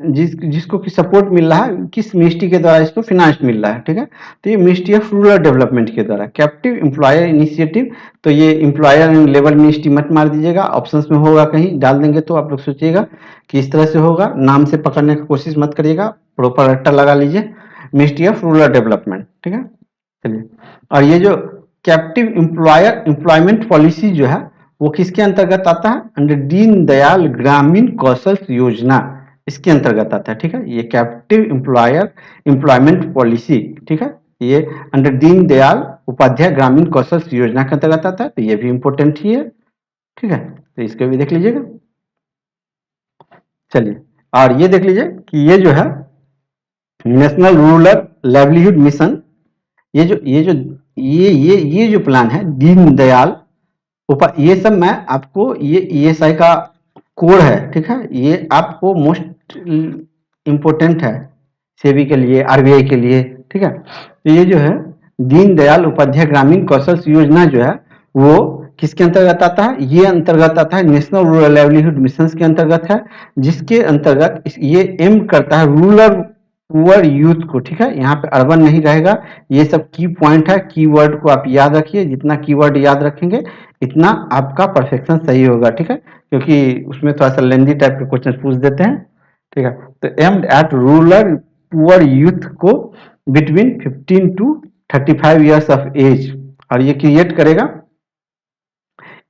जिसको कि सपोर्ट मिल रहा है, किस मिनिस्ट्री के द्वारा इसको फिनांस मिल रहा है। ठीक है, तो ये मिनिस्ट्री ऑफ रूरल डेवलपमेंट के द्वारा कैप्टिव एम्प्लॉयर इनिशिएटिव। तो ये एम्प्लॉयर एंड लेबर मिनिस्ट्री मत मार दीजिएगा, ऑप्शंस में होगा कहीं डाल देंगे तो आप लोग सोचिएगा कि इस तरह से होगा, नाम से पकड़ने की कोशिश मत करिएगा, प्रॉपर रट्टा लगा लीजिए, मिनिस्ट्री ऑफ रूरल डेवलपमेंट। ठीक है, चलिए, और ये जो कैप्टिव एम्प्लॉयर एम्प्लॉयमेंट पॉलिसी जो है वो किसके अंतर्गत आता है? अंडर दीन दयाल ग्रामीण कौशल योजना, इसके अंतर्गत आता है। ठीक है, ये कैप्टिव एम्प्लॉयर एम्प्लॉयमेंट पॉलिसी, ठीक है, ये अंडर दीन दयाल उपाध्याय ग्रामीण कौशल योजना के अंतर्गत आता है, तो ये भी इंपॉर्टेंट ही है। ठीक है, तो इसको भी देख लीजिएगा। चलिए, और ये देख लीजिए कि ये जो है नेशनल रूरल लाइवलीहुड मिशन, ये जो प्लान है दीन दयाल ये सब मैं आपको, ये ईएसआई का कोड है। ठीक है, ये आपको मोस्ट इम्पोर्टेंट है सेबी के लिए, आरबीआई के लिए। ठीक है, तो ये जो है दीनदयाल उपाध्याय ग्रामीण कौशल योजना जो है वो किसके अंतर्गत आता है? ये अंतर्गत आता है नेशनल रूरल लाइवलीहुड मिशन के अंतर्गत है, जिसके अंतर्गत ये एम करता है रूरल पुअर यूथ को। ठीक है, यहाँ पे अर्बन नहीं रहेगा, ये सब की पॉइंट है, कीवर्ड को आप याद रखिए, जितना कीवर्ड याद रखेंगे इतना आपका परफेक्शन सही होगा। ठीक है, क्योंकि उसमें थोड़ा सा लेंदी टाइप के क्वेश्चन पूछ देते हैं। ठीक है, तो aimed at rural poor youth को between 15 to 35 years of age, और ये क्रिएट करेगा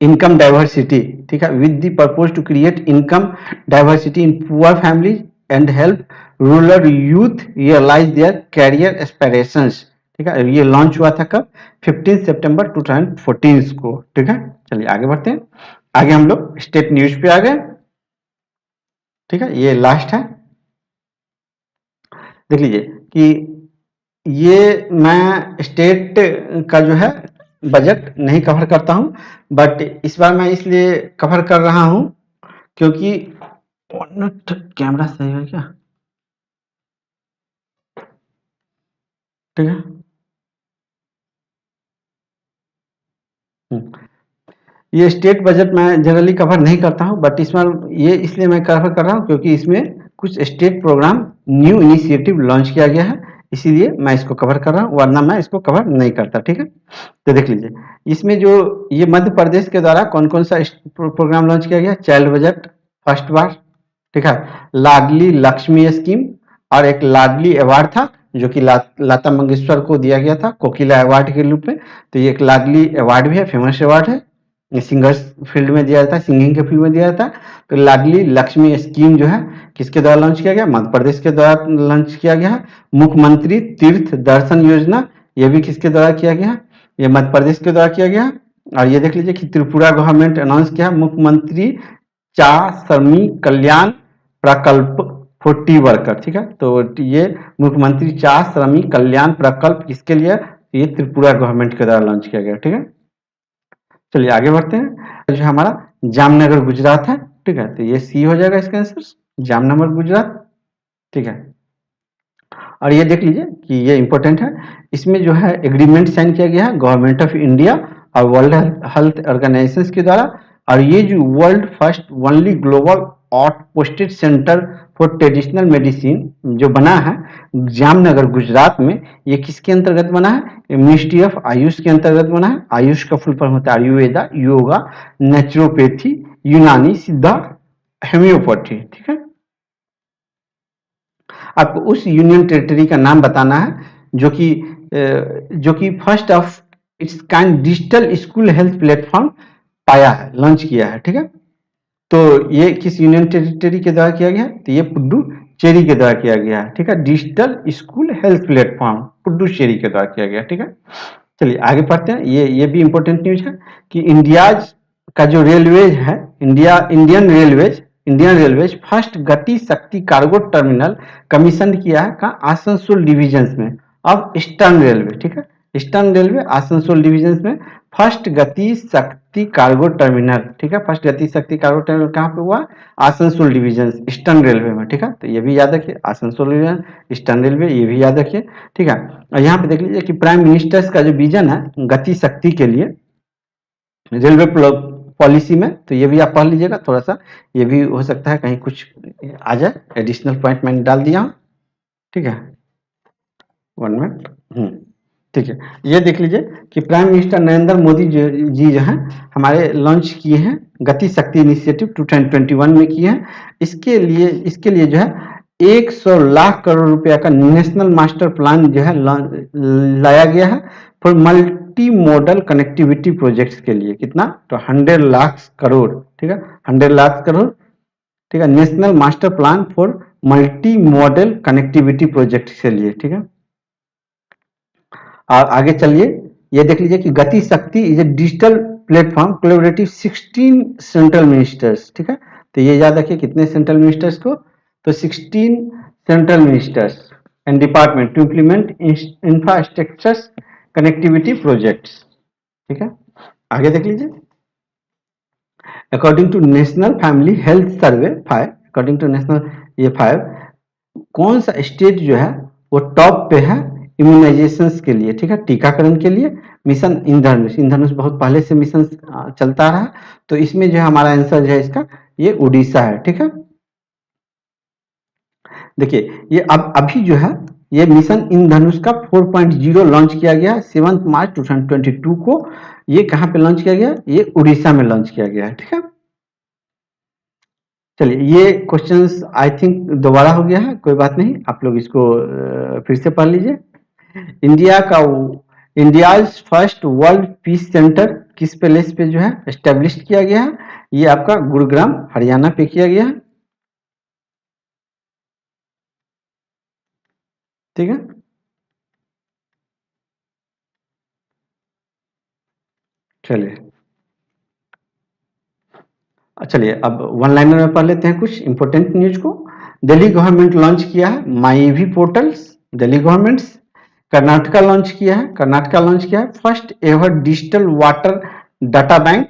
इनकम डाइवर्सिटी। ठीक है, with the purpose to create income diversity in poor family and help rural youth realise their career aspirations. ठीक है, ये launch हुआ था कब? 15 सितंबर 2014 को। ठीक है, चलिए आगे बढ़ते हैं। आगे हम लोग स्टेट न्यूज पे आ गए। ठीक है, ये लास्ट है, देख लीजिए कि ये मैं स्टेट का जो है बजट नहीं कवर करता हूं, बट इस बार मैं इसलिए कवर कर रहा हूं क्योंकि कैमरा सही है क्या? ठीक है, ये स्टेट बजट मैं जनरली कवर नहीं करता हूं, बट इस बार ये इसलिए मैं कवर कर रहा हूं क्योंकि इसमें कुछ state programme new initiative launch किया गया है, इसीलिए मैं इसको कवर कर रहा हूं, वरना मैं इसको कवर नहीं करता। ठीक है, तो देख लीजिए इसमें जो ये मध्य प्रदेश के द्वारा कौन कौन सा प्रोग्राम लॉन्च किया गया। चाइल्ड बजट फर्स्ट बार, ठीक है, लाडली लक्ष्मी स्कीम, और एक लाडली अवार्ड था जो कि लता मंगेशकर को दिया गया था कोकिला अवार्ड के रूप में, तो ये एक लाडली अवार्ड भी है, फेमस अवार्ड है, सिंगर्स फील्ड में दिया जाता है, सिंगिंग के फील्ड में दिया जाता है। तो लाडली लक्ष्मी स्कीम जो है किसके द्वारा लॉन्च किया गया? मध्य प्रदेश के द्वारा लॉन्च किया गया है। मुख्यमंत्री तीर्थ दर्शन योजना, ये भी किसके द्वारा किया गया है? ये मध्य प्रदेश के द्वारा किया गया है। और ये देख लीजिए कि त्रिपुरा गवर्नमेंट अनाउंस किया मुख्यमंत्री चा श्रमिक कल्याण प्रकल्प 40 वर्कर। ठीक है, तो ये मुख्यमंत्री चा श्रमिक कल्याण प्रकल्प किसके लिए? ये त्रिपुरा गवर्नमेंट के द्वारा लॉन्च किया गया। ठीक है, चलिए आगे बढ़ते हैं। जो हमारा जामनगर गुजरात है, ठीक है, तो ये सी हो जाएगा इसका आंसर, जामनगर गुजरात। ठीक है, और ये देख लीजिए कि ये इंपॉर्टेंट है, इसमें जो है एग्रीमेंट साइन किया गया है गवर्नमेंट ऑफ इंडिया और वर्ल्ड हेल्थ ऑर्गेनाइजेशन के द्वारा, और ये जो world first only global outposted centre for traditional medicine जो बना है जामनगर गुजरात में, ये किसके अंतर्गत बना है? मिनिस्ट्री ऑफ आयुष के अंतर्गत बना है। आयुष का फुल फॉर्म होता है आयुर्वेदा, योगा, नेचुरोपैथी, यूनानी, सिद्धा, हेम्योपैथी। ठीक है, आपको उस यूनियन टेरिटरी का नाम बताना है जो कि first of its kind digital school health platform पाया है, लॉन्च किया है। ठीक है, तो ये किस यूनियन टेरिटरी के द्वारा किया गया है? तो ये पुडुचेरी के द्वारा किया गया है। ठीक है, digital school health platform Puducherry के द्वारा किया गया। ठीक है, चलिए आगे पढ़ते हैं। ये भी इंपॉर्टेंट न्यूज है कि इंडिया का जो रेलवेज है, Indian railways Indian railway first गति शक्ति कार्गो टर्मिनल कमीशन किया है कहाँ, आसनसोल डिविजन में अब ईस्टर्न रेलवे, ठीक है, ईस्टर्न रेलवे आसनसोल डिविजन में फर्स्ट गति शक्ति कार्गो टर्मिनल, ठीक है, फर्स्ट गति शक्ति कार्गो टर्मिनल कहाँ पे हुआ, आसनसोल डिवीजन ईस्टर्न रेलवे में, ठीक है, तो ये भी याद रखिए, आसनसोल डिवीजन ईस्टर्न रेलवे, ये भी याद रखिए, ठीक है। और यहाँ पे देख लीजिए कि प्राइम मिनिस्टर्स का जो विजन है गति शक्ति के लिए रेलवे पॉलिसी में, तो ये भी आप पढ़ लीजिएगा थोड़ा सा, ये भी हो सकता है कहीं कुछ आ जाए, एडिशनल पॉइंट मैंने डाल दिया हूँ, ठीक है, 1 मिनट, ठीक है। ये देख लीजिए कि प्राइम मिनिस्टर नरेंद्र मोदी जी जो हैं हमारे लॉन्च किए हैं गति शक्ति इनिशिएटिव 2021 में किए हैं। इसके लिए जो है 100 लाख करोड़ रुपया का नेशनल मास्टर प्लान जो है लाया गया है for multi modal connectivity projects के लिए, कितना, तो 100 लाख करोड़, ठीक है, 100 लाख करोड़, ठीक है, national master plan for multi modal connectivity project के लिए, ठीक है। और आगे चलिए, ये देख लीजिए कि गति शक्ति is a digital platform collaborative 16 central ministers, ठीक है, तो ये याद रखिए कितने सेंट्रल मिनिस्टर्स को, तो 16 central ministers and department to implement infrastructures connectivity projects, ठीक है। आगे देख लीजिए, according to national family health survey 5, according to national ये 5, कौन सा स्टेट जो है वो टॉप पे है इम्यूनाइजेशन के लिए, ठीक है, टीकाकरण के लिए, मिशन इंद्रधनुष, इंद्रधनुष बहुत पहले से मिशन चलता रहा, तो इसमें जो है हमारा आंसर जो है इसका ये उड़ीसा है, ठीक है। देखिए ये अब अभी जो है ये मिशन इंद्रधनुष का 4.0 लॉन्च किया गया 7 मार्च 2022 को, ये कहाँ पे लॉन्च किया गया, ये उड़ीसा में लॉन्च किया गया है, ठीक है। चलिए ये क्वेश्चंस आई थिंक दोबारा हो गया है, कोई बात नहीं, आप लोग इसको फिर से पढ़ लीजिए। India's first world peace centre किस प्लेस पे जो है एस्टेब्लिश किया गया है, ये आपका गुरुग्राम हरियाणा पे किया गया है, ठीक है। चलिए अब वन लाइनर में पढ़ लेते हैं कुछ इंपोर्टेंट न्यूज को। दिल्ली गवर्नमेंट लॉन्च किया है माईवी portals, Delhi government. Karnataka launch किया है, कर्नाटका लॉन्च किया है first ever digital water data bank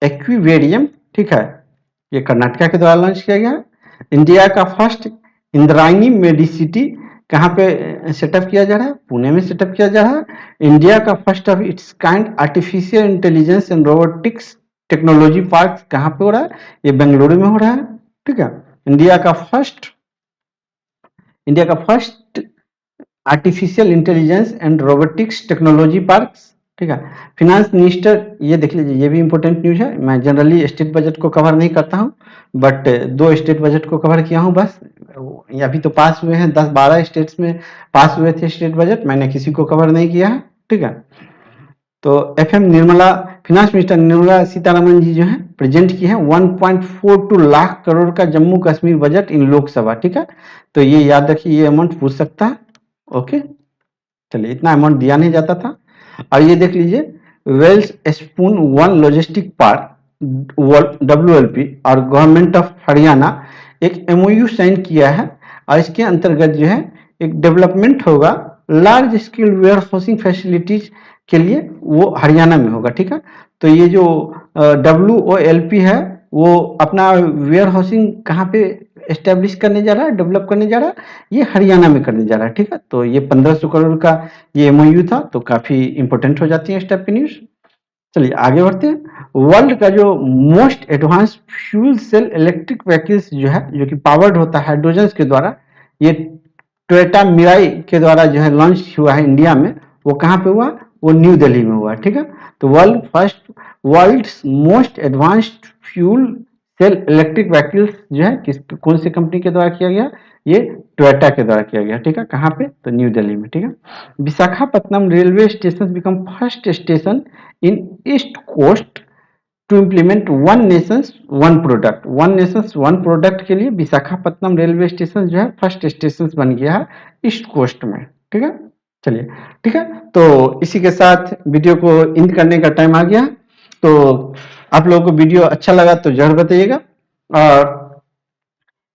aquarium, ठीक है, ये कर्नाटका के द्वारा लॉन्च किया गया है। इंडिया का फर्स्ट इंद्रायणी मेडिसिटी कहाँ पे सेटअप किया जा रहा है, पुणे में सेटअप किया जा रहा है। इंडिया का first of its kind artificial intelligence and robotics technology park कहाँ पे हो रहा है, ये बेंगलुरु में हो रहा है, ठीक है। इंडिया का first artificial intelligence and robotics technology park, ठीक है। फिनांस मिनिस्टर, ये देख लीजिए, ये भी इंपॉर्टेंट न्यूज है। मैं जनरली स्टेट बजट को कवर नहीं करता हूं, बट 2 स्टेट बजट को कवर किया हूं बस, अभी तो पास हुए हैं 10-12 स्टेट्स में पास हुए थे स्टेट बजट, मैंने किसी को कवर नहीं किया है, ठीक है। तो FM Nirmala, finance minister Nirmala Sitharaman ji जो है प्रेजेंट की है 1.42 लाख करोड़ का जम्मू कश्मीर बजट इन लोकसभा, ठीक है, तो ये याद रखिए, ये अमाउंट पूछ सकता है, ओके। चलिए इतना अमाउंट दिया नहीं जाता था। और ये देख लीजिए Welspun one logistic park WLP और गवर्नमेंट ऑफ हरियाणा एक MOU साइन किया है, और इसके अंतर्गत जो है एक डेवलपमेंट होगा large scale warehousing facilities के लिए, वो हरियाणा में होगा, ठीक है। तो ये जो WOLP है वो अपना वेयर हाउसिंग कहाँ पे एस्टेब्लिश करने जा रहा है, डेवलप करने जा रहा है, ये हरियाणा में करने जा रहा है, ठीक है। तो ये 1500 करोड़ का ये MOU था, तो काफी इंपॉर्टेंट हो जाती है इस टाइप की न्यूज। चलिए आगे बढ़ते हैं। वर्ल्ड का जो most advance fuel cell electric vehicles जो है, जो कि पावर्ड होता है हाइड्रोजन के द्वारा, ये टोयोटा मिराई के द्वारा जो है लॉन्च हुआ है इंडिया में, वो कहाँ पे हुआ, वो न्यू दिल्ली में हुआ, ठीक है। तो world's most advanced fuel cell electric vehicles जो है कौन सी कंपनी के द्वारा किया गया, ये टोयोटा के द्वारा किया गया, ठीक है। कहाँ पे, तो न्यू दिल्ली में, ठीक है। Visakhapatnam railway station become first station in east coast to implement one nations one product के लिए विशाखापट्टनम रेलवे स्टेशन जो है फर्स्ट स्टेशन बन गया है ईस्ट कोस्ट में, ठीक है। चलिए ठीक है, तो इसी के साथ वीडियो को एंड करने का टाइम आ गया। तो आप लोगों को वीडियो अच्छा लगा तो जरूर बताइएगा, और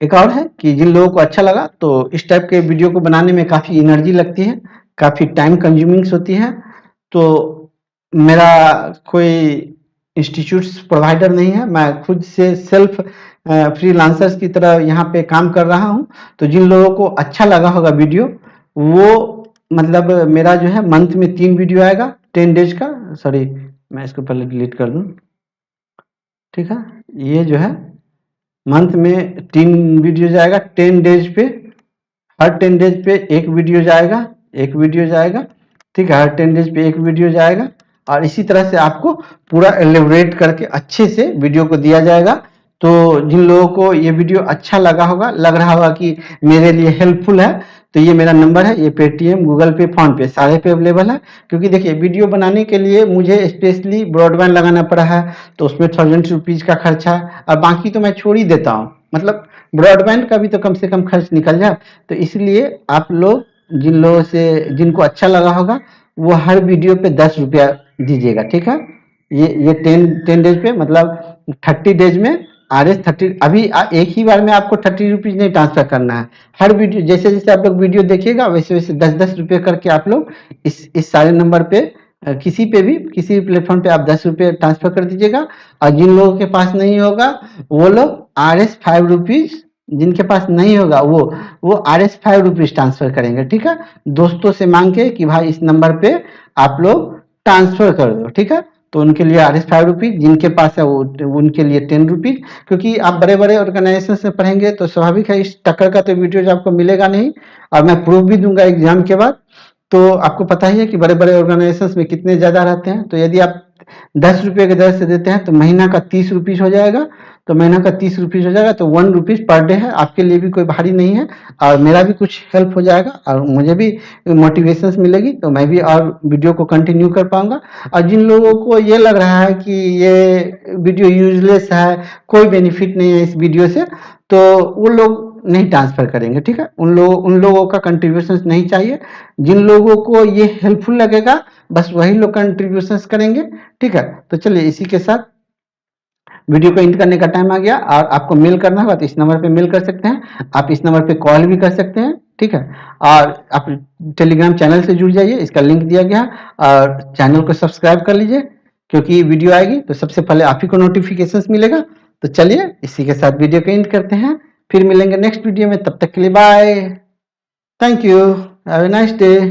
एक और है कि जिन लोगों को अच्छा लगा तो इस टाइप के वीडियो को बनाने में काफ़ी एनर्जी लगती है, काफ़ी टाइम कंज्यूमिंग्स होती है। तो मेरा कोई इंस्टीट्यूट्स प्रोवाइडर नहीं है, मैं खुद से सेल्फ फ्रीलांसर्स की तरह यहाँ पे काम कर रहा हूँ। तो जिन लोगों को अच्छा लगा होगा वीडियो, वो मतलब मेरा जो है मंथ में 3 वीडियो आएगा 10 डेज का। सॉरी, मैं इसको पहले डिलीट कर दूँ, ठीक है। ये जो है मंथ में 3 वीडियो जाएगा 10 डेज पे, हर 10 डेज पे एक वीडियो जाएगा, एक वीडियो जाएगा, ठीक है। हर 10 डेज पे एक वीडियो जाएगा और इसी तरह से आपको पूरा एलेबोरेट करके अच्छे से वीडियो को दिया जाएगा। तो जिन लोगों को ये वीडियो अच्छा लगा होगा, लग रहा होगा कि मेरे लिए हेल्पफुल है, तो ये मेरा नंबर है, ये पेटीएम, गूगल पे, फोन पे सारे पे अवेलेबल है। क्योंकि देखिए वीडियो बनाने के लिए मुझे स्पेशली ब्रॉडबैंड लगाना पड़ा है, तो उसमें 1000 रुपीज़ का खर्चा है और बाकी तो मैं छोड़ ही देता हूँ। मतलब ब्रॉडबैंड का भी तो कम से कम खर्च निकल जाए। तो इसलिए आप लोग जिन लोगों से जिनको अच्छा लगा होगा वो हर वीडियो पे 10 रुपया दीजिएगा, ठीक है। ये 10 डेज पे मतलब 30 डेज में RS 30 अभी एक ही बार में आपको 30 रुपीज नहीं ट्रांसफर करना है। हर वीडियो जैसे जैसे आप लोग वीडियो देखिएगा वैसे वैसे 10-10 रुपये करके आप लोग इस सारे नंबर पे किसी पे भी किसी भी प्लेटफॉर्म पे आप 10 रुपये ट्रांसफर कर दीजिएगा। और जिन लोगों के पास नहीं होगा वो लोग RS 5 रुपीज, जिनके पास नहीं होगा वो RS 5 रुपीज ट्रांसफर करेंगे, ठीक है। दोस्तों से मांग के कि भाई इस नंबर पे आप लोग ट्रांसफर कर दो, ठीक है। तो उनके लिए RS 5 रुपीज, जिनके पास है वो उनके लिए 10 रुपीज। क्योंकि आप बड़े बड़े ऑर्गेनाइजेशन से पढ़ेंगे तो स्वाभाविक है इस टक्कर का तो वीडियो आपको मिलेगा नहीं, और मैं प्रूफ भी दूंगा एग्जाम के बाद। तो आपको पता ही है कि बड़े बड़े ऑर्गेनाइजेशन में कितने ज़्यादा रहते हैं। तो यदि आप 10 रुपये के दर से देते हैं तो महीना का 30 रुपीज़ हो जाएगा। तो महीना का 30 रुपीज़ हो जाएगा तो 1 रुपीज़ पर डे है, आपके लिए भी कोई भारी नहीं है और मेरा भी कुछ हेल्प हो जाएगा और मुझे भी मोटिवेशंस मिलेगी, तो मैं भी और वीडियो को कंटिन्यू कर पाऊंगा। और जिन लोगों को ये लग रहा है कि ये वीडियो यूजलेस है, कोई बेनिफिट नहीं है इस वीडियो से, तो वो लोग नहीं ट्रांसफर करेंगे, ठीक है। उन लोगों का कंट्रीब्यूशन नहीं चाहिए। जिन लोगों को ये हेल्पफुल लगेगा बस वही लोग कंट्रीब्यूशन करेंगे, ठीक है। तो चलिए इसी के साथ वीडियो को एंड करने का टाइम आ गया। और आपको मेल करना होगा तो इस नंबर पे मेल कर सकते हैं, आप इस नंबर पे कॉल भी कर सकते हैं, ठीक है। और आप टेलीग्राम चैनल से जुड़ जाइए, इसका लिंक दिया गया, और चैनल को सब्सक्राइब कर लीजिए क्योंकि वीडियो आएगी तो सबसे पहले आप ही को नोटिफिकेशन मिलेगा। तो चलिए इसी के साथ वीडियो को एंड करते हैं, फिर मिलेंगे नेक्स्ट वीडियो में, तब तक के लिए bye, thank you, have a nice day.